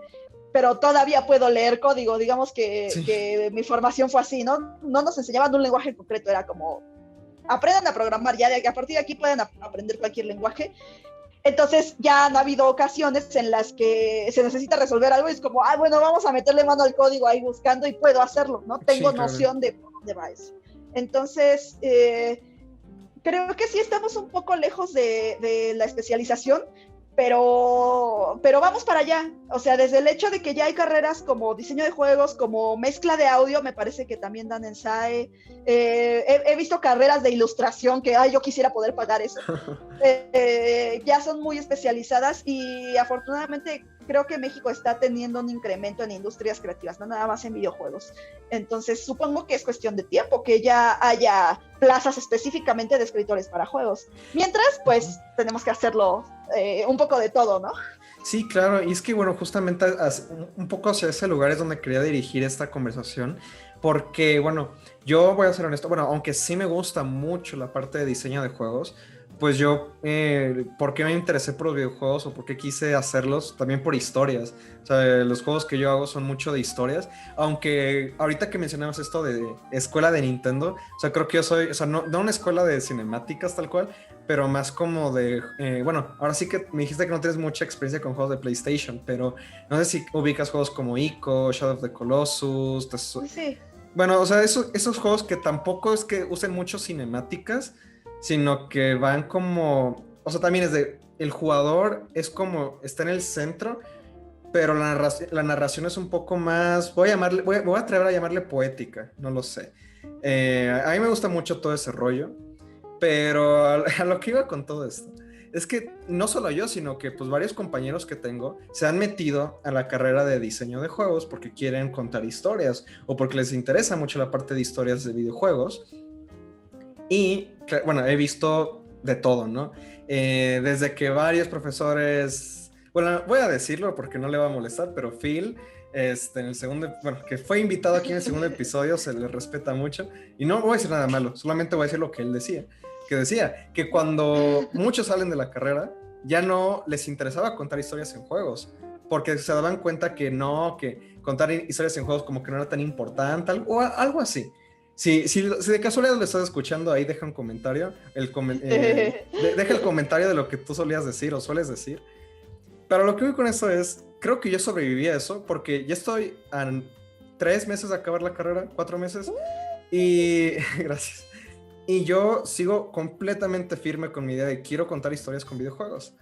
pero todavía puedo leer código. Digamos que mi formación fue así, ¿no? No nos enseñaban un lenguaje en concreto, era como, aprendan a programar, ya a partir de aquí pueden aprender cualquier lenguaje. Entonces ya han habido ocasiones en las que se necesita resolver algo y es como, bueno, vamos a meterle mano al código ahí buscando y puedo hacerlo, ¿no? Tengo Sí, claro. noción de por dónde va eso. Entonces, creo que sí estamos un poco lejos de la especialización, pero vamos para allá. O sea, desde el hecho de que ya hay carreras como diseño de juegos, como mezcla de audio, me parece que también dan en SAE. He visto carreras de ilustración que, yo quisiera poder pagar eso. Ya son muy especializadas y afortunadamente creo que México está teniendo un incremento en industrias creativas, no nada más en videojuegos. Entonces supongo que es cuestión de tiempo que ya haya plazas específicamente de escritores para juegos. Mientras, pues tenemos que hacerlo un poco de todo, ¿no? Sí, claro, y es que bueno, justamente un poco hacia ese lugar es donde quería dirigir esta conversación, porque bueno, yo voy a ser honesto, bueno, aunque sí me gusta mucho la parte de diseño de juegos, pues yo, ¿por qué me interesé por los videojuegos o por qué quise hacerlos? También por historias. O sea, los juegos que yo hago son mucho de historias, aunque ahorita que mencionamos esto de escuela de Nintendo, o sea, creo que yo soy, o sea, no una escuela de cinemáticas tal cual, pero más como de, bueno, ahora sí que me dijiste que no tienes mucha experiencia con juegos de PlayStation, pero no sé si ubicas juegos como Ico, Shadow of the Colossus, Sí. bueno, o sea, esos juegos que tampoco es que usen mucho cinemáticas, sino que van como, o sea, también es de, el jugador es como, está en el centro, pero la narración es un poco más, voy a atrever a llamarle poética, no lo sé. A mí me gusta mucho todo ese rollo, pero a lo que iba con todo esto es que no solo yo, sino que pues varios compañeros que tengo se han metido a la carrera de diseño de juegos porque quieren contar historias o porque les interesa mucho la parte de historias de videojuegos. Y bueno, he visto de todo, ¿no? Desde que varios profesores, bueno, voy a decirlo porque no le va a molestar, pero Phil, en el segundo, bueno, que fue invitado aquí en el segundo episodio, se le respeta mucho. Y no voy a decir nada malo, solamente voy a decir lo que él decía. Que decía que cuando muchos salen de la carrera, ya no les interesaba contar historias en juegos, porque se daban cuenta que no, que contar historias en juegos como que no era tan importante, o algo así. Si de casualidad lo estás escuchando, ahí deja un comentario. Deja el comentario de lo que tú solías decir o sueles decir. Pero lo que voy con eso es, creo que yo sobreviví a eso porque ya estoy a 3 meses de acabar la carrera, 4 meses. Y gracias. Y yo sigo completamente firme con mi idea de quiero contar historias con videojuegos.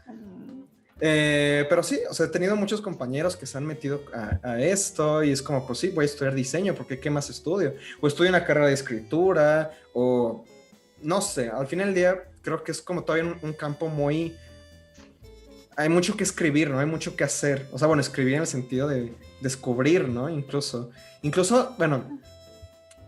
Pero sí, o sea, he tenido muchos compañeros que se han metido a esto y es como, pues sí, voy a estudiar diseño porque ¿qué más estudio? O estudio una carrera de escritura o no sé, al final del día creo que es como todavía un campo muy... Hay mucho que escribir, ¿no? Hay mucho que hacer. O sea, bueno, escribir en el sentido de descubrir, ¿no? Incluso, bueno,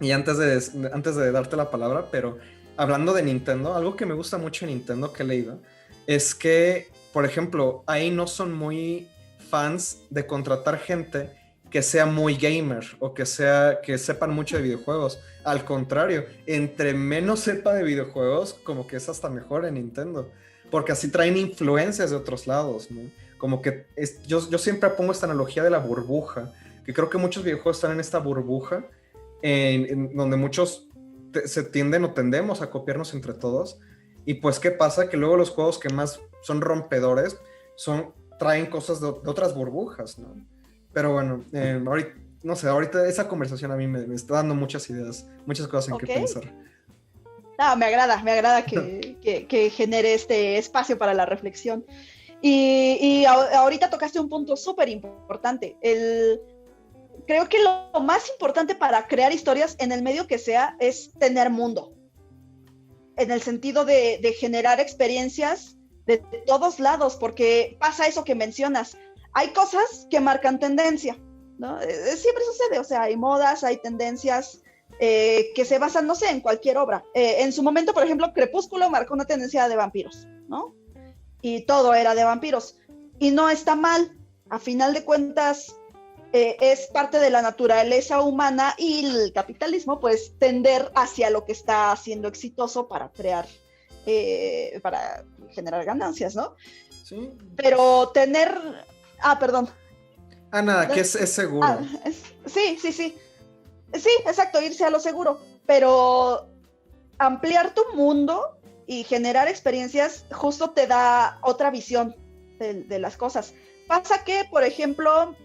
y antes de darte la palabra, pero hablando de Nintendo, algo que me gusta mucho de Nintendo que he leído es que, por ejemplo, ahí no son muy fans de contratar gente que sea muy gamer o que sepan mucho de videojuegos. Al contrario, entre menos sepa de videojuegos, como que es hasta mejor en Nintendo, porque así traen influencias de otros lados, ¿no? Como que yo siempre pongo esta analogía de la burbuja, que creo que muchos videojuegos están en esta burbuja en donde muchos se tienden o tendemos a copiarnos entre todos. Y pues, ¿qué pasa? Que luego los juegos que más son rompedores traen cosas de otras burbujas, ¿no? Pero bueno, ahorita, no sé, ahorita esa conversación a mí me está dando muchas ideas, muchas cosas en que pensar. No, me agrada que genere este espacio para la reflexión. Y ahorita tocaste un punto súper importante. Creo que lo más importante para crear historias en el medio que sea es tener mundo. En el sentido de generar experiencias de todos lados, porque pasa eso que mencionas. Hay cosas que marcan tendencia, ¿no? Siempre sucede, o sea, hay modas, hay tendencias que se basan, no sé, en cualquier obra. En su momento, por ejemplo, Crepúsculo marcó una tendencia de vampiros, ¿no? Y todo era de vampiros. Y no está mal. A final de cuentas, es parte de la naturaleza humana y el capitalismo, pues, tender hacia lo que está siendo exitoso para crear, para generar ganancias, ¿no? Sí. Pero tener... perdón. Nada, que es seguro. Sí. Sí, exacto, irse a lo seguro. Pero ampliar tu mundo y generar experiencias justo te da otra visión de las cosas. Pasa que, por ejemplo,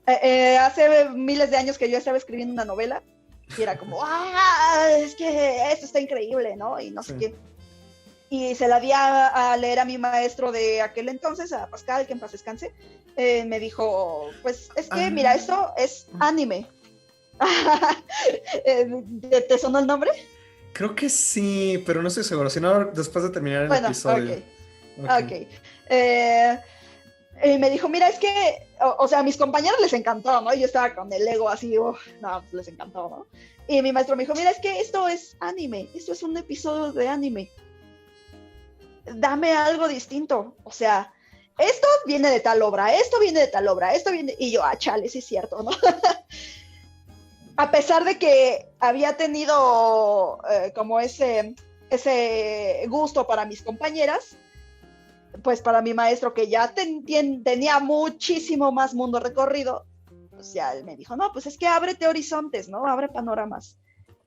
hace miles de años que yo estaba escribiendo una novela y era como, es que esto está increíble, ¿no? Y no sé qué. Y se la di a leer a mi maestro de aquel entonces, a Pascal, que en paz descanse. Me dijo, pues es que, mira, esto es anime. ¿Te sonó el nombre? Creo que sí, pero no estoy seguro. Si no, después de terminar el episodio. Ok. Y me dijo, mira, es que, o sea, a mis compañeros les encantó, ¿no? Y yo estaba con el ego así, no, pues les encantó, ¿no? Y mi maestro me dijo, mira, es que esto es anime, esto es un episodio de anime. Dame algo distinto, o sea, esto viene de tal obra, esto viene de tal obra, esto viene... Y yo, chale, sí es cierto, ¿no? A pesar de que había tenido como ese gusto para mis compañeras, pues para mi maestro, que ya tenía muchísimo más mundo recorrido, pues ya él me dijo, no, pues es que ábrete horizontes, ¿no? Abre panoramas.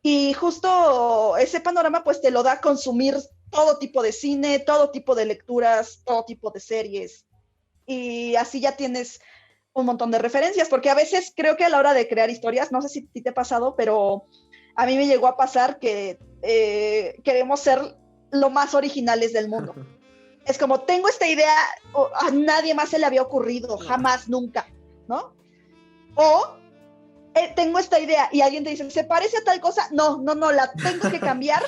Y justo ese panorama pues te lo da consumir todo tipo de cine, todo tipo de lecturas, todo tipo de series. Y así ya tienes un montón de referencias, porque a veces creo que a la hora de crear historias, no sé si te ha pasado, pero a mí me llegó a pasar que queremos ser lo más originales del mundo. Es como, tengo esta idea, a nadie más se le había ocurrido, jamás, nunca, ¿no? O tengo esta idea y alguien te dice, ¿se parece a tal cosa? No, la tengo que cambiar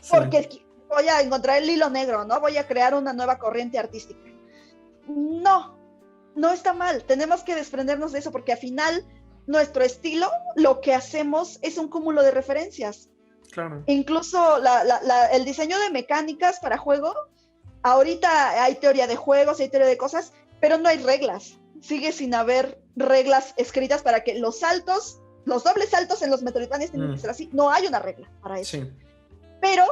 porque voy a encontrar el hilo negro, ¿no? Voy a crear una nueva corriente artística. No está mal, tenemos que desprendernos de eso porque al final nuestro estilo, lo que hacemos es un cúmulo de referencias. Claro. Incluso el diseño de mecánicas para juego, ahorita hay teoría de juegos, hay teoría de cosas, pero no hay reglas. Sigue sin haber reglas escritas para que los dobles saltos en los Metroidvanias tienen que ser así. No hay una regla para eso. Sí. Pero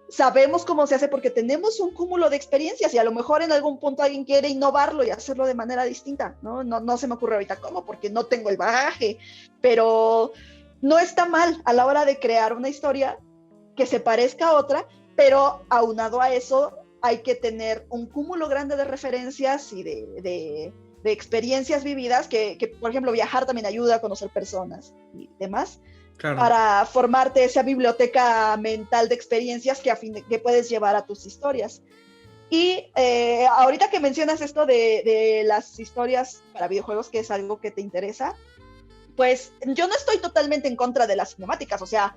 sabemos cómo se hace porque tenemos un cúmulo de experiencias y a lo mejor en algún punto alguien quiere innovarlo y hacerlo de manera distinta, ¿no? No se me ocurre ahorita cómo, porque no tengo el bagaje, pero no está mal a la hora de crear una historia que se parezca a otra, pero aunado a eso hay que tener un cúmulo grande de referencias y de experiencias vividas que, por ejemplo, viajar también ayuda a conocer personas y demás, claro, para formarte esa biblioteca mental de experiencias que puedes llevar a tus historias. Y ahorita que mencionas esto de las historias para videojuegos, que es algo que te interesa, pues yo no estoy totalmente en contra de las cinemáticas, o sea,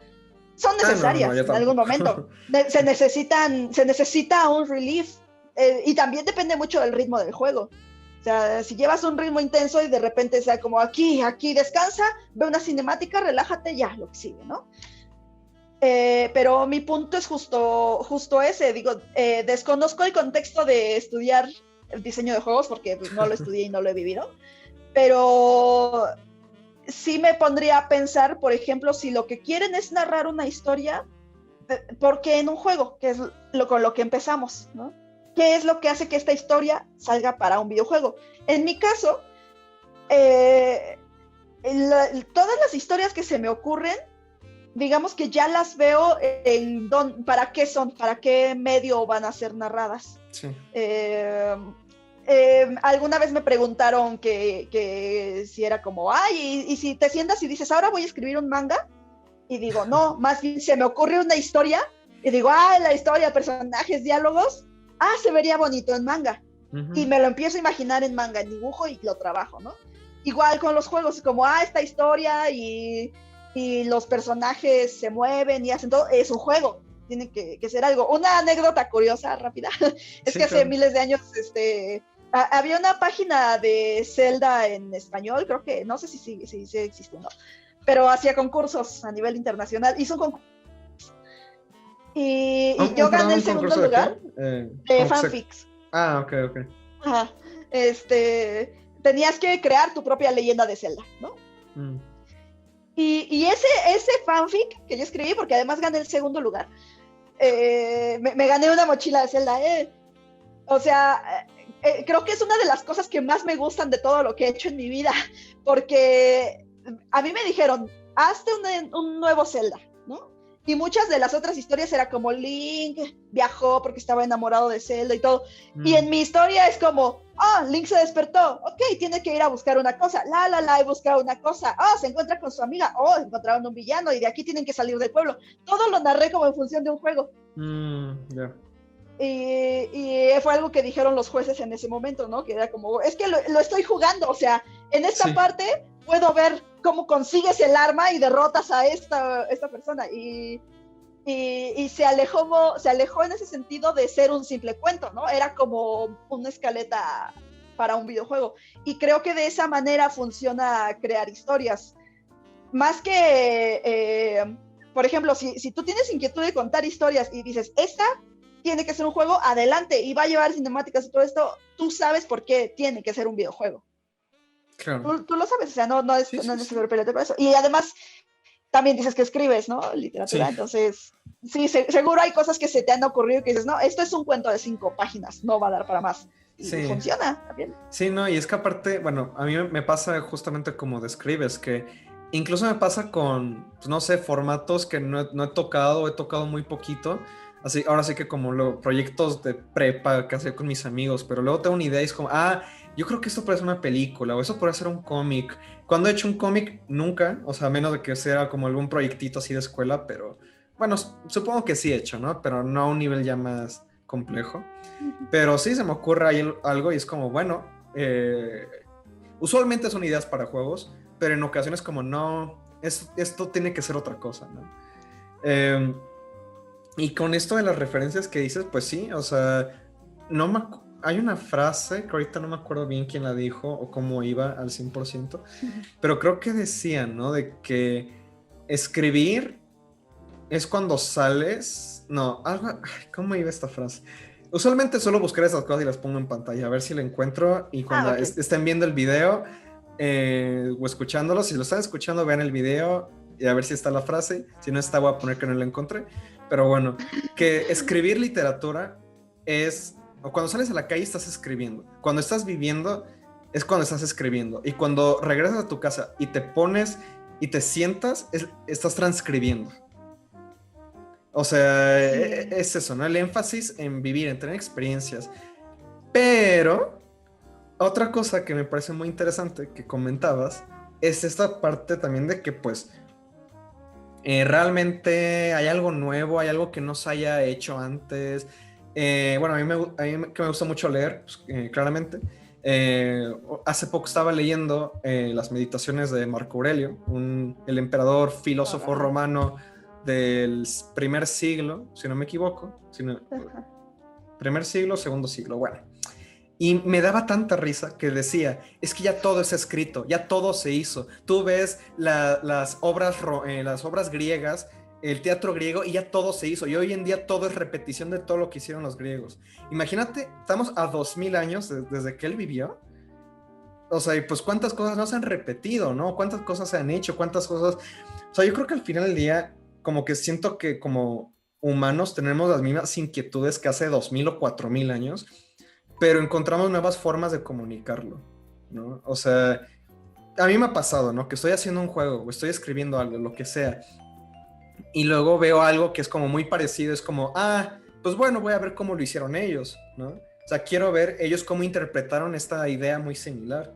son necesarias en algún momento. Se necesita un relief y también depende mucho del ritmo del juego. O sea, si llevas un ritmo intenso y de repente sea como aquí descansa, ve una cinemática, relájate, ya, lo que sigue, ¿no? Pero mi punto es justo ese, digo, desconozco el contexto de estudiar el diseño de juegos porque no lo estudié y no lo he vivido, pero sí me pondría a pensar, por ejemplo, si lo que quieren es narrar una historia, ¿por qué en un juego? Que es con lo que empezamos, ¿no? ¿Qué es lo que hace que esta historia salga para un videojuego? En mi caso, todas las historias que se me ocurren, digamos que ya las veo para qué son, para qué medio van a ser narradas. Sí. Alguna vez me preguntaron que si era como, y si te sientas y dices, ahora voy a escribir un manga, y digo, no, más bien se me ocurre una historia, y digo, la historia, personajes, diálogos, se vería bonito en manga. Uh-huh. Y me lo empiezo a imaginar en manga, en dibujo, y lo trabajo, ¿no? Igual con los juegos, como, esta historia, y los personajes se mueven y hacen todo, es un juego, tiene que ser algo. Una anécdota curiosa, rápida, es que hace miles de años, había una página de Zelda en español, creo que, no sé si sigue existiendo, pero hacía concursos a nivel internacional, hizo un concurso. Y yo gané el segundo lugar de fanfics. Ok. Ajá. Tenías que crear tu propia leyenda de Zelda, ¿no? Y ese fanfic que yo escribí, porque además gané el segundo lugar, me gané una mochila de Zelda. O sea, creo que es una de las cosas que más me gustan de todo lo que he hecho en mi vida, porque a mí me dijeron, hazte un nuevo Zelda, ¿no? Y muchas de las otras historias era como Link viajó porque estaba enamorado de Zelda y todo. Y en mi historia es como, Link se despertó, ok, tiene que ir a buscar una cosa, y buscar una cosa, se encuentra con su amiga, encontraron un villano y de aquí tienen que salir del pueblo. Todo lo narré como en función de un juego. Yeah. Y fue algo que dijeron los jueces en ese momento, ¿no? Que era como, es que lo estoy jugando, o sea, en esta parte puedo ver cómo consigues el arma y derrotas a esta persona. Y se alejó en ese sentido de ser un simple cuento, ¿no? Era como una escaleta para un videojuego. Y creo que de esa manera funciona crear historias. Más que, por ejemplo, si tú tienes inquietud de contar historias y dices, esta tiene que ser un juego, adelante, y va a llevar cinemáticas y todo esto, tú sabes por qué tiene que ser un videojuego. Claro. Tú lo sabes, o sea, no es necesario pelearte por eso. Y además, también dices que escribes, ¿no? Literatura, entonces, sí, seguro hay cosas que se te han ocurrido que dices, no, esto es un cuento de 5 páginas, no va a dar para más. Y funciona también. Sí, no, y es que aparte, bueno, a mí me pasa justamente como describes, que incluso me pasa con, pues, no sé, formatos que no he tocado muy poquito. Así, ahora sí que como proyectos de prepa que hacía con mis amigos, pero luego tengo una idea y es como, yo creo que esto puede ser una película o eso puede ser un cómic. Cuando he hecho un cómic, nunca, o sea, a menos de que sea como algún proyectito así de escuela, pero bueno, supongo que sí he hecho, ¿no? Pero no a un nivel ya más complejo. Pero sí se me ocurre ahí algo y es como, bueno, usualmente son ideas para juegos, pero en ocasiones como no, esto tiene que ser otra cosa, ¿no? Y con esto de las referencias que dices, pues sí, o sea, hay una frase que ahorita no me acuerdo bien quién la dijo o cómo iba al 100%, pero creo que decían, ¿no? De que escribir es cuando sales, no, ¿cómo iba esta frase? Usualmente solo buscar esas cosas y las pongo en pantalla, a ver si la encuentro y cuando estén viendo el video o escuchándolo, si lo están escuchando, vean el video y a ver si está la frase, si no está voy a poner que no la encontré. Pero bueno, que escribir literatura o cuando sales a la calle estás escribiendo, cuando estás viviendo es cuando estás escribiendo, y cuando regresas a tu casa y te pones y te sientas, estás transcribiendo. O sea, es eso, ¿no? El énfasis en vivir, en tener experiencias. Pero otra cosa que me parece muy interesante que comentabas es esta parte también de que pues realmente hay algo nuevo, hay algo que no se haya hecho antes. Bueno, a mí que me gusta mucho leer, pues, claramente. Hace poco estaba leyendo las meditaciones de Marco Aurelio, el emperador filósofo romano del primer siglo, si no me equivoco. Primer siglo, segundo siglo, bueno. Y me daba tanta risa que decía, es que ya todo es escrito, ya todo se hizo. Tú ves las obras griegas, el teatro griego, y ya todo se hizo. Y hoy en día todo es repetición de todo lo que hicieron los griegos. Imagínate, estamos a 2000 años desde que él vivió. O sea, y pues cuántas cosas no se han repetido, ¿no? Cuántas cosas se han hecho, cuántas cosas... O sea, yo creo que al final del día, como que siento que como humanos tenemos las mismas inquietudes que hace 2000 o 4000 años, pero encontramos nuevas formas de comunicarlo, ¿no? O sea, a mí me ha pasado, ¿no? Que estoy haciendo un juego o estoy escribiendo algo, lo que sea, y luego veo algo que es como muy parecido, es como, pues bueno, voy a ver cómo lo hicieron ellos, ¿no? O sea, quiero ver ellos cómo interpretaron esta idea muy similar.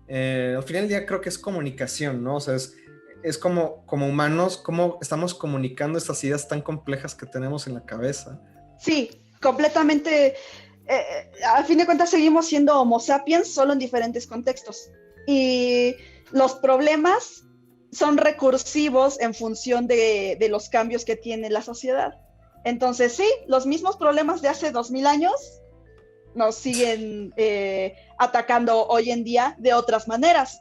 Al final del día creo que es comunicación, ¿no? O sea, es como humanos, cómo estamos comunicando estas ideas tan complejas que tenemos en la cabeza. Sí, completamente. A fin de cuentas seguimos siendo Homo sapiens, solo en diferentes contextos. Y los problemas son recursivos en función de los cambios que tiene la sociedad. Entonces sí, los mismos problemas de hace 2000 años nos siguen atacando hoy en día de otras maneras.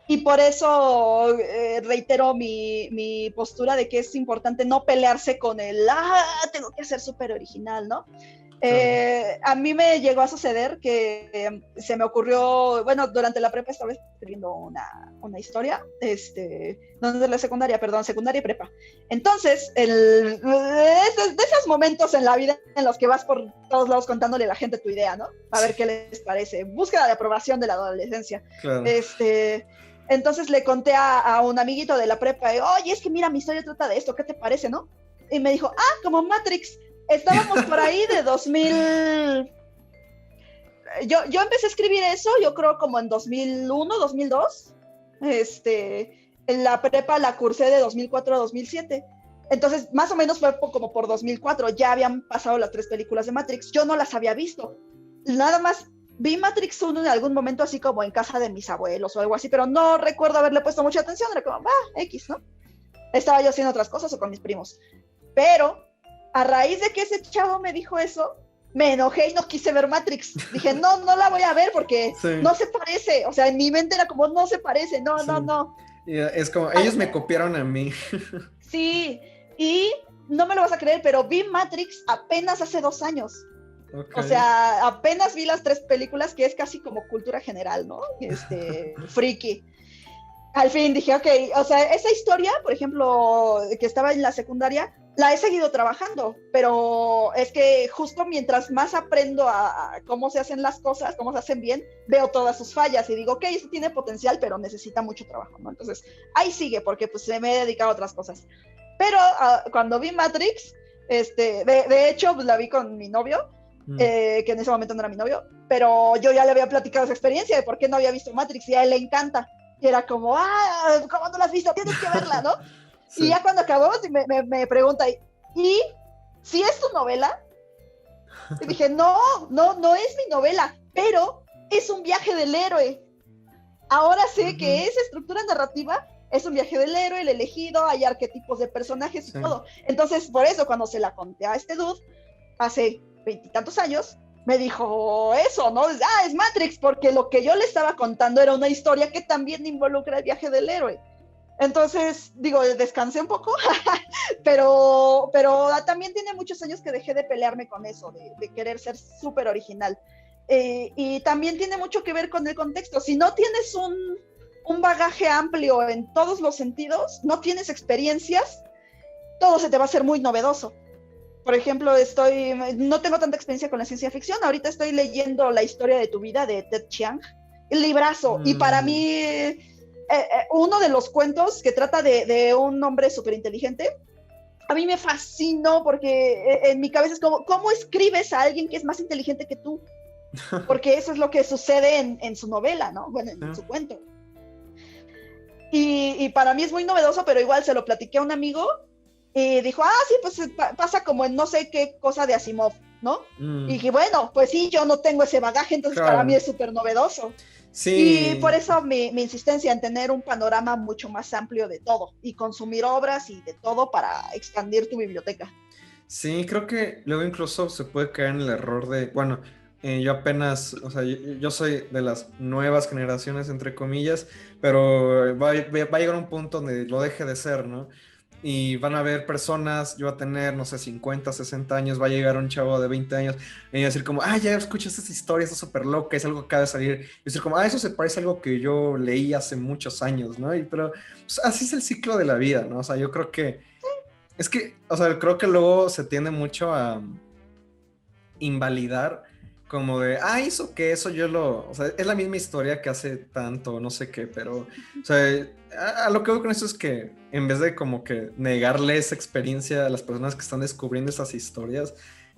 Y por eso reitero mi postura de que es importante no pelearse con tengo que ser súper original, ¿no? A mí me llegó a suceder que se me ocurrió, bueno, durante la prepa estaba escribiendo una historia, no de la secundaria y prepa. Entonces, de esos momentos en la vida en los que vas por todos lados contándole a la gente tu idea, ¿no? A ver qué les parece. Búsqueda de aprobación de la adolescencia. Claro. Entonces le conté a un amiguito de la prepa, oye, es que mira, mi historia trata de esto, ¿qué te parece, no? Y me dijo, como Matrix. Estábamos por ahí de 2000... Yo empecé a escribir eso, yo creo como en 2001, 2002. En la prepa la cursé de 2004 a 2007. Entonces, más o menos fue como por 2004. Ya habían pasado las 3 películas de Matrix. Yo no las había visto. Nada más vi Matrix 1 en algún momento, así como en casa de mis abuelos o algo así, pero no recuerdo haberle puesto mucha atención. Era como, X, ¿no? Estaba yo haciendo otras cosas o con mis primos. Pero, a raíz de que ese chavo me dijo eso, me enojé y no quise ver Matrix. Dije, no la voy a ver porque no se parece. O sea, en mi mente era como, no se parece, no. Es como, ellos me copiaron a mí. Sí, y no me lo vas a creer, pero vi Matrix apenas hace 2 años. Okay. O sea, apenas vi las 3 películas, que es casi como cultura general, ¿no? Friki. Al fin dije, ok, o sea, esa historia, por ejemplo, que estaba en la secundaria, la he seguido trabajando, pero es que justo mientras más aprendo a cómo se hacen las cosas, cómo se hacen bien, veo todas sus fallas y digo, ok, esto tiene potencial, pero necesita mucho trabajo, ¿no? Entonces, ahí sigue, porque pues me he dedicado a otras cosas. Pero cuando vi Matrix, de hecho, pues la vi con mi novio, que en ese momento no era mi novio, pero yo ya le había platicado esa experiencia de por qué no había visto Matrix y a él le encanta. Y era como, ¿cómo no la has visto? Tienes que verla, ¿no? Sí. Y ya cuando acabamos me pregunta, ¿y si es tu novela? Y dije, no es mi novela, pero es un viaje del héroe. Ahora sé que esa estructura narrativa es un viaje del héroe, el elegido, hay arquetipos de personajes y todo. Entonces, por eso, cuando se la conté a este dude, hace 20 y tantos años, me dijo eso, ¿no? Es Matrix, porque lo que yo le estaba contando era una historia que también involucra el viaje del héroe. Entonces, digo, descansé un poco, pero también tiene muchos años que dejé de pelearme con eso, de querer ser súper original. Y también tiene mucho que ver con el contexto. Si no tienes un bagaje amplio en todos los sentidos, no tienes experiencias, todo se te va a hacer muy novedoso. Por ejemplo, no tengo tanta experiencia con la ciencia ficción. Ahorita estoy leyendo La historia de tu vida de Ted Chiang, el librazo. Y para mí, uno de los cuentos que trata de un hombre súper inteligente, a mí me fascinó porque en mi cabeza es como, ¿cómo escribes a alguien que es más inteligente que tú? Porque eso es lo que sucede en su novela, ¿no? Bueno, en su cuento. Y para mí es muy novedoso, pero igual se lo platiqué a un amigo y dijo, sí, pues pasa como en no sé qué cosa de Asimov, ¿no? Y dije, bueno, pues sí, yo no tengo ese bagaje, entonces para mí es súper novedoso. Sí. Y por eso mi insistencia en tener un panorama mucho más amplio de todo y consumir obras y de todo para expandir tu biblioteca. Sí, creo que luego incluso se puede caer en el error de, bueno, yo apenas, o sea, yo soy de las nuevas generaciones, entre comillas, pero va a llegar un punto donde lo deje de ser, ¿no? Y van a haber personas, yo voy a tener, no sé, 50, 60 años, va a llegar un chavo de 20 años y va a decir como, ya escuchas esta historia, está súper loca, es algo que acaba de salir. Y decir como, eso se parece a algo que yo leí hace muchos años, ¿no? Pero pues, así es el ciclo de la vida, ¿no? O sea, yo creo que, es que, o sea, creo que luego se tiende mucho a invalidar como de, hizo que eso o sea, es la misma historia que hace tanto, no sé qué, pero, o sea, a lo que voy con eso es que en vez de como que negarle esa experiencia a las personas que están descubriendo esas historias,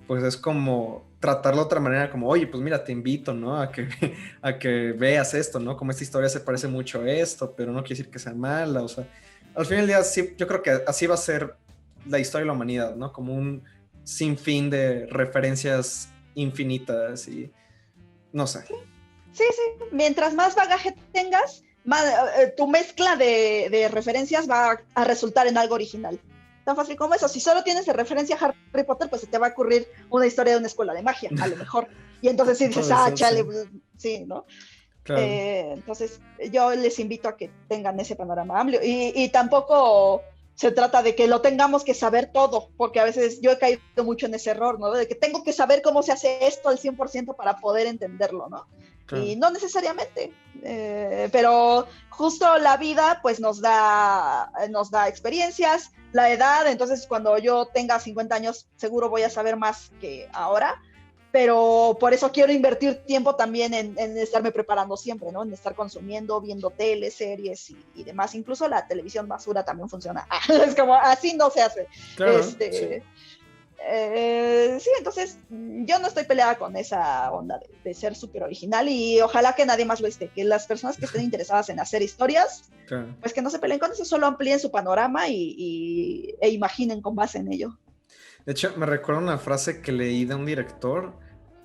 pues es como tratarlo de otra manera, como, oye, pues mira, te invito, ¿no? A que veas esto, ¿no? Como esta historia se parece mucho a esto, pero no quiere decir que sea mala, o sea, al final del día sí, yo creo que así va a ser la historia de la humanidad, ¿no? Como un sinfín de referencias infinitas y no sé. Sí, mientras más bagaje tengas, tu mezcla de referencias va a resultar en algo original. Tan fácil como eso. Si solo tienes de referencia a Harry Potter, pues se te va a ocurrir una historia de una escuela de magia, a lo mejor. Y entonces sí dices, chale, sí, ¿no? Claro. Entonces yo les invito a que tengan ese panorama amplio. Y tampoco se trata de que lo tengamos que saber todo, porque a veces yo he caído mucho en ese error, ¿no? De que tengo que saber cómo se hace esto al 100% para poder entenderlo, ¿no? Claro. Y no necesariamente, pero justo la vida pues nos da experiencias, la edad, entonces cuando yo tenga 50 años seguro voy a saber más que ahora, pero por eso quiero invertir tiempo también en estarme preparando siempre, ¿no? En estar consumiendo, viendo tele, series y demás. Incluso la televisión basura también funciona. Es como, así no se hace. Claro, sí. Sí, entonces yo no estoy peleada con esa onda de ser súper original y ojalá que nadie más lo esté, que las personas que estén interesadas en hacer historias, Claro. pues que no se peleen con eso, solo amplíen su panorama e imaginen con base en ello. De hecho, me recuerdo una frase que leí de un director,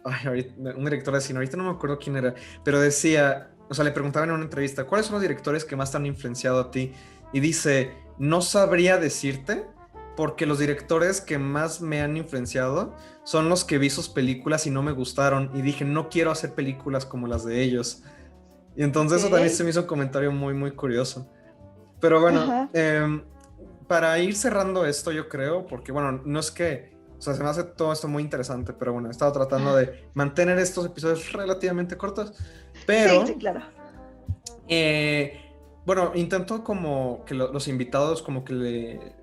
un director de cine, ahorita no me acuerdo quién era, pero decía, o sea, le preguntaban en una entrevista, ¿cuáles son los directores que más te han influenciado a ti? Y dice, no sabría decirte, porque los directores que más me han influenciado son los que vi sus películas y no me gustaron, y dije, no quiero hacer películas como las de ellos. Y entonces eso también se me hizo un comentario muy, muy curioso. Pero bueno, para ir cerrando esto, yo creo, porque bueno, no es que, o sea, se me hace todo esto muy interesante, pero bueno, he estado tratando de mantener estos episodios relativamente cortos, pero, sí, claro. Bueno, intento como que los invitados como que le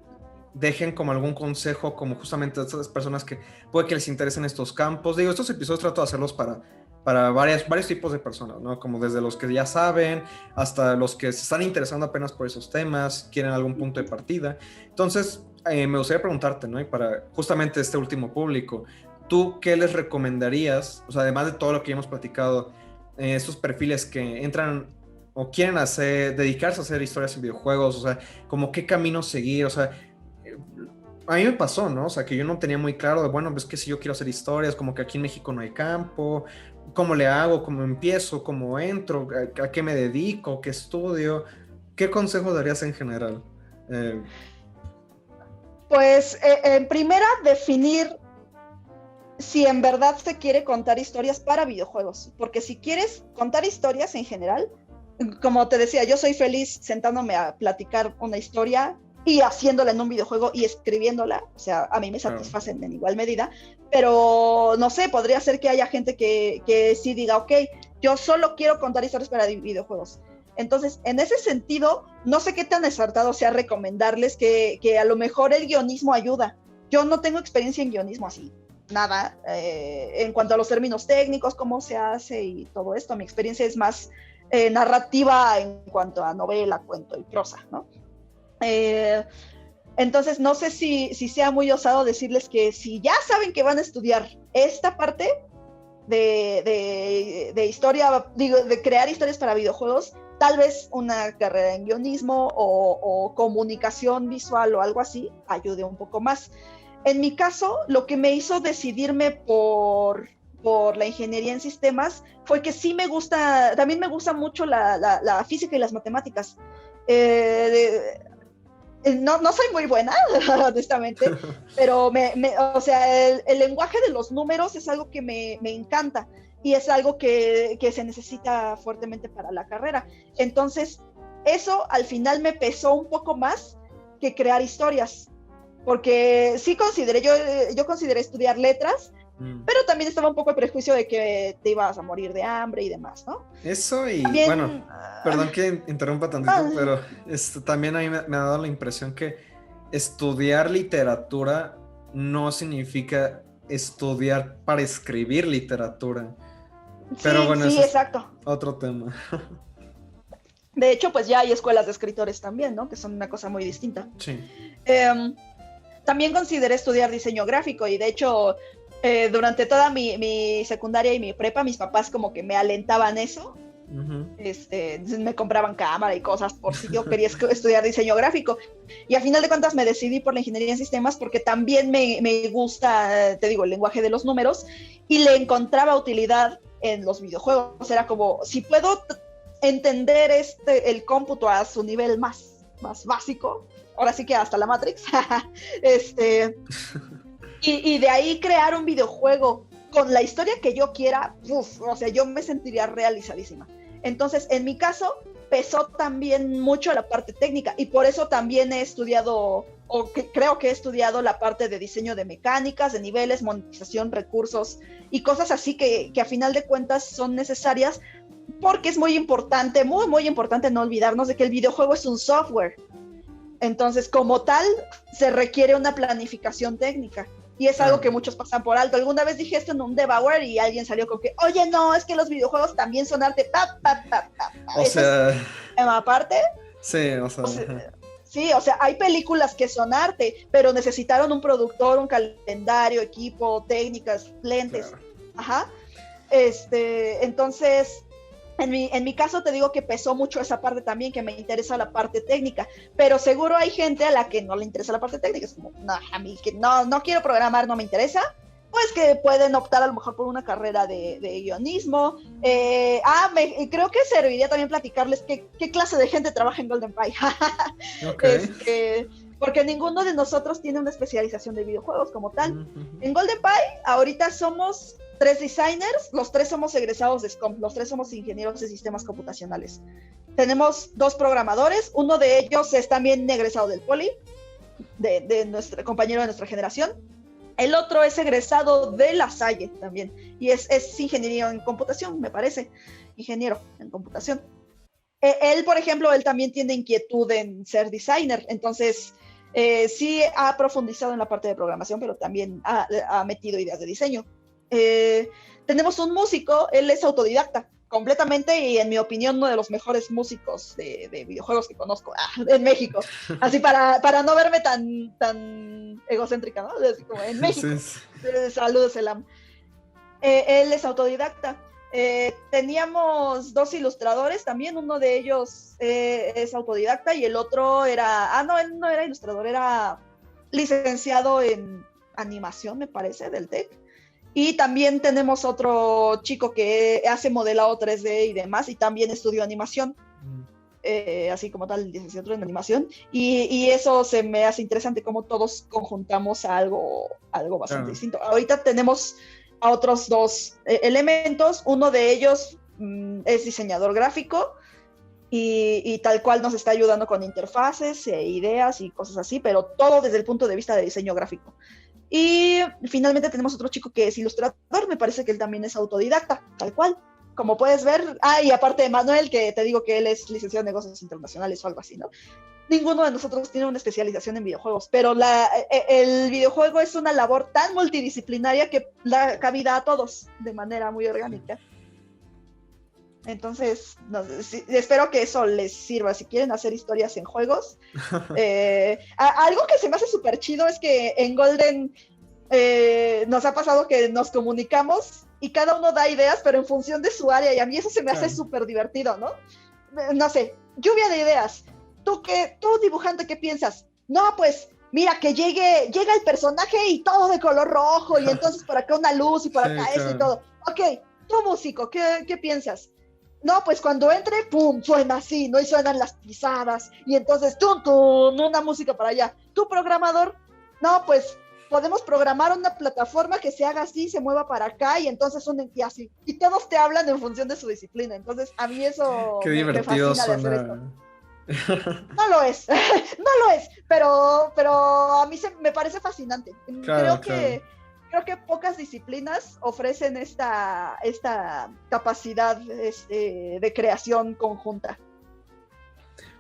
dejen como algún consejo, como justamente a estas personas que puede que les interesen estos campos. Digo, estos episodios trato de hacerlos para varios tipos de personas, ¿no? Como desde los que ya saben hasta los que se están interesando apenas por esos temas, quieren algún punto de partida. Entonces, me gustaría preguntarte, ¿no? Y para justamente este último público, ¿tú qué les recomendarías? O sea, además de todo lo que hemos platicado, estos perfiles que entran o quieren dedicarse a hacer historias en videojuegos, o sea, como qué camino seguir, o sea, a mí me pasó, ¿no? O sea, que yo no tenía muy claro de, bueno, pues que si yo quiero hacer historias, como que aquí en México no hay campo, ¿cómo le hago? ¿Cómo empiezo? ¿Cómo entro? ¿A qué me dedico? ¿Qué estudio? ¿Qué consejo darías en general? Pues, en primera, definir si en verdad se quiere contar historias para videojuegos, porque si quieres contar historias en general, como te decía, yo soy feliz sentándome a platicar una historia y haciéndola en un videojuego y escribiéndola, o sea, a mí me satisfacen en igual medida, pero no sé, podría ser que haya gente que sí diga, ok, yo solo quiero contar historias para videojuegos. Entonces, en ese sentido, no sé qué tan acertado sea recomendarles que a lo mejor el guionismo ayuda. Yo no tengo experiencia en guionismo así, nada, en cuanto a los términos técnicos, cómo se hace y todo esto, mi experiencia es más narrativa en cuanto a novela, cuento y prosa, ¿no? Entonces no sé si sea muy osado decirles que si ya saben que van a estudiar esta parte de historia, digo, de crear historias para videojuegos, tal vez una carrera en guionismo o comunicación visual o algo así ayude un poco más. En mi caso, lo que me hizo decidirme por la ingeniería en sistemas fue que sí me gusta, también me gusta mucho la física y las matemáticas. No soy muy buena, honestamente, pero o sea, el lenguaje de los números es algo que me encanta y es algo que se necesita fuertemente para la carrera. Entonces, eso al final me pesó un poco más que crear historias, porque sí yo consideré estudiar letras, pero también estaba un poco el prejuicio de que te ibas a morir de hambre y demás, ¿no? Eso y también, bueno, perdón que interrumpa tantito, pero también a mí me ha dado la impresión que estudiar literatura no significa estudiar para escribir literatura. Pero sí, bueno, sí, ese es exacto. otro tema. De hecho, pues ya hay escuelas de escritores también, ¿no? Que son una cosa muy distinta. Sí. También consideré estudiar diseño gráfico y de hecho durante toda mi secundaria y mi prepa, mis papás como que me alentaban eso. Me compraban cámara y cosas por si yo quería estudiar diseño gráfico. Y al final de cuentas me decidí por la ingeniería en sistemas porque también me gusta, te digo, el lenguaje de los números y le encontraba utilidad en los videojuegos. Era como, si puedo entender el cómputo a su nivel más básico, ahora sí que hasta la Matrix, y de ahí crear un videojuego con la historia que yo quiera, o sea, yo me sentiría realizadísima. Entonces, en mi caso, pesó también mucho la parte técnica y por eso también he estudiado, creo que he estudiado la parte de diseño de mecánicas, de niveles, monetización, recursos y cosas así que a final de cuentas son necesarias porque es muy importante, muy, muy importante no olvidarnos de que el videojuego es un software. Entonces, como tal, se requiere una planificación técnica. Y es algo que muchos pasan por alto. Alguna vez dije esto en un Devour y alguien salió con que, oye, no, es que los videojuegos también son arte. O sea... Es tema aparte. Sí, o sea... Sí, o sea, hay películas que son arte, pero necesitaron un productor, un calendario, equipo, técnicas, lentes. Claro. Ajá. Entonces, en mi caso te digo que pesó mucho esa parte también, que me interesa la parte técnica, pero seguro hay gente a la que no le interesa la parte técnica. Es como, no, a mí que no quiero programar, no me interesa. Pues que pueden optar a lo mejor por una carrera de guionismo. Creo que serviría también platicarles qué clase de gente trabaja en Golden Pie. Okay. Porque ninguno de nosotros tiene una especialización de videojuegos como tal. Uh-huh. En Golden Pie ahorita somos 3 designers, los 3 somos egresados de SCOM, los 3 somos ingenieros de sistemas computacionales. Tenemos 2 programadores, uno de ellos es también egresado del Poli, de nuestro compañero de nuestra generación. El otro es egresado de La Salle también, y es ingeniero en computación, me parece, ingeniero en computación. Él, por ejemplo, él también tiene inquietud en ser designer, entonces sí ha profundizado en la parte de programación, pero también ha metido ideas de diseño. Tenemos un músico, él es autodidacta completamente y en mi opinión uno de los mejores músicos de videojuegos que conozco en México, así para no verme tan egocéntrica, ¿no? Así como en México. Sí. Saludos, Elam. Él es autodidacta. Teníamos 2 ilustradores también, uno de ellos es autodidacta y el otro él no era ilustrador, era licenciado en animación, me parece, del TEC. Y también tenemos otro chico que hace modelado 3D y demás, y también estudió animación, así como tal, licenciatura en animación. Y eso se me hace interesante, cómo todos conjuntamos a algo bastante distinto. Ahorita tenemos a otros 2 elementos, uno de ellos es diseñador gráfico, y tal cual nos está ayudando con interfaces, ideas y cosas así, pero todo desde el punto de vista de diseño gráfico. Y finalmente tenemos otro chico que es ilustrador, me parece que él también es autodidacta, tal cual, como puedes ver. Y aparte de Manuel, que te digo que él es licenciado en negocios internacionales o algo así, ¿no? Ninguno de nosotros tiene una especialización en videojuegos, pero el videojuego es una labor tan multidisciplinaria que da cabida a todos de manera muy orgánica. Entonces, espero que eso les sirva. Si quieren hacer historias en juegos, algo que se me hace súper chido es que en Golden nos ha pasado que nos comunicamos y cada uno da ideas, pero en función de su área, y a mí eso se me hace súper divertido, ¿no? No sé, lluvia de ideas. Tú dibujante, ¿qué piensas? No, pues mira, que llega el personaje y todo de color rojo, y entonces por acá una luz y por acá eso y todo. Ok, tú músico, ¿qué piensas? No, pues cuando entre, pum, suena así, ¿no? Y suenan las pisadas, y entonces, una música para allá. ¿Tú, programador? No, pues podemos programar una plataforma que se haga así, se mueva para acá, y entonces y así. Y todos te hablan en función de su disciplina. Entonces, a mí eso me fascina de hacer esto. No lo es, pero a mí me parece fascinante. Creo que pocas disciplinas ofrecen esta capacidad de creación conjunta.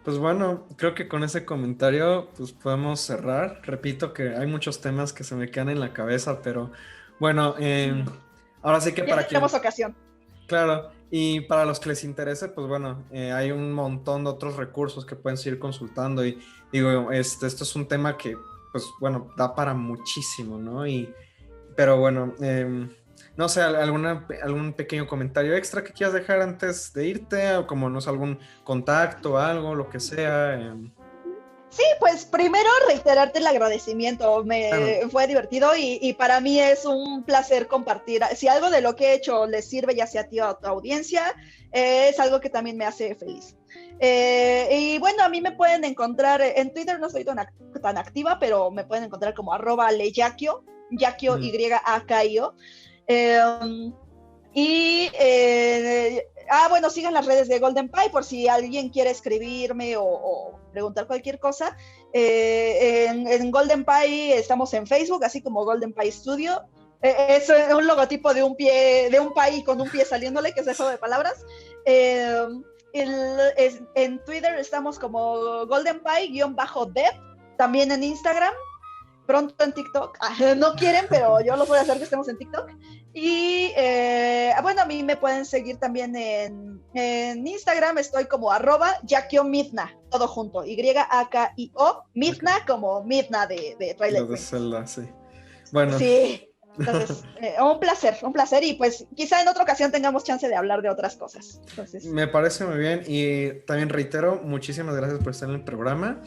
Pues bueno, creo que con ese comentario pues podemos cerrar. Repito que hay muchos temas que se me quedan en la cabeza, pero bueno, ahora sí que ya para tenemos ocasión. Claro, y para los que les interese, pues bueno, hay un montón de otros recursos que pueden seguir consultando, y digo, esto es un tema que pues bueno, da para muchísimo, ¿no? Pero bueno, no sé, algún pequeño comentario extra que quieras dejar antes de irte, o como no sé, algún contacto, algo, lo que sea. Sí, pues primero reiterarte el agradecimiento, fue divertido y para mí es un placer compartir. Si algo de lo que he hecho les sirve, ya sea a ti o a tu audiencia, es algo que también me hace feliz. Y bueno, a mí me pueden encontrar en Twitter, no soy tan activa, pero me pueden encontrar como @leyakio, Yakio, YAKIO. Bueno, sigan las redes de Golden Pie por si alguien quiere escribirme o preguntar cualquier cosa. En Golden Pie estamos en Facebook, así como Golden Pie Studio. Es un logotipo de un pie con un pie saliéndole, que es el juego de palabras. En Twitter estamos como Golden Pie-dev, también en Instagram. pronto en TikTok. No quieren, pero yo los voy a hacer que estemos en TikTok. Y bueno, a mí me pueden seguir también en Instagram, estoy como @YaKioMidna, todo junto, YAKIO, Midna como Midna de Twilight Lo de Princess. Zelda, sí. Bueno. Sí, entonces, un placer, y pues quizá en otra ocasión tengamos chance de hablar de otras cosas. Entonces, me parece muy bien y también reitero, muchísimas gracias por estar en el programa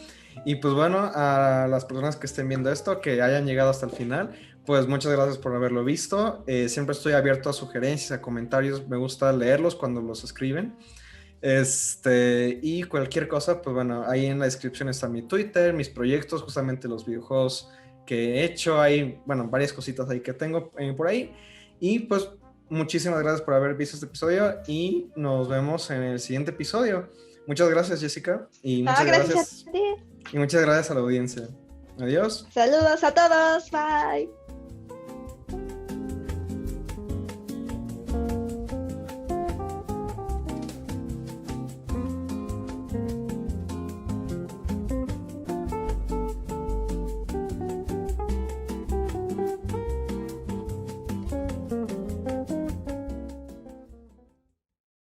y pues bueno, a las personas que estén viendo esto, que hayan llegado hasta el final, pues muchas gracias por haberlo visto. Siempre estoy abierto a sugerencias, a comentarios, me gusta leerlos cuando los escriben. Y cualquier cosa, pues bueno, ahí en la descripción está mi Twitter, mis proyectos, justamente los videojuegos que he hecho, hay, bueno, varias cositas ahí que tengo por ahí. Y pues muchísimas gracias por haber visto este episodio y nos vemos en el siguiente episodio. Muchas gracias, Jessica, y gracias a ti. y muchas gracias a la audiencia. Adiós. Saludos a todos, bye.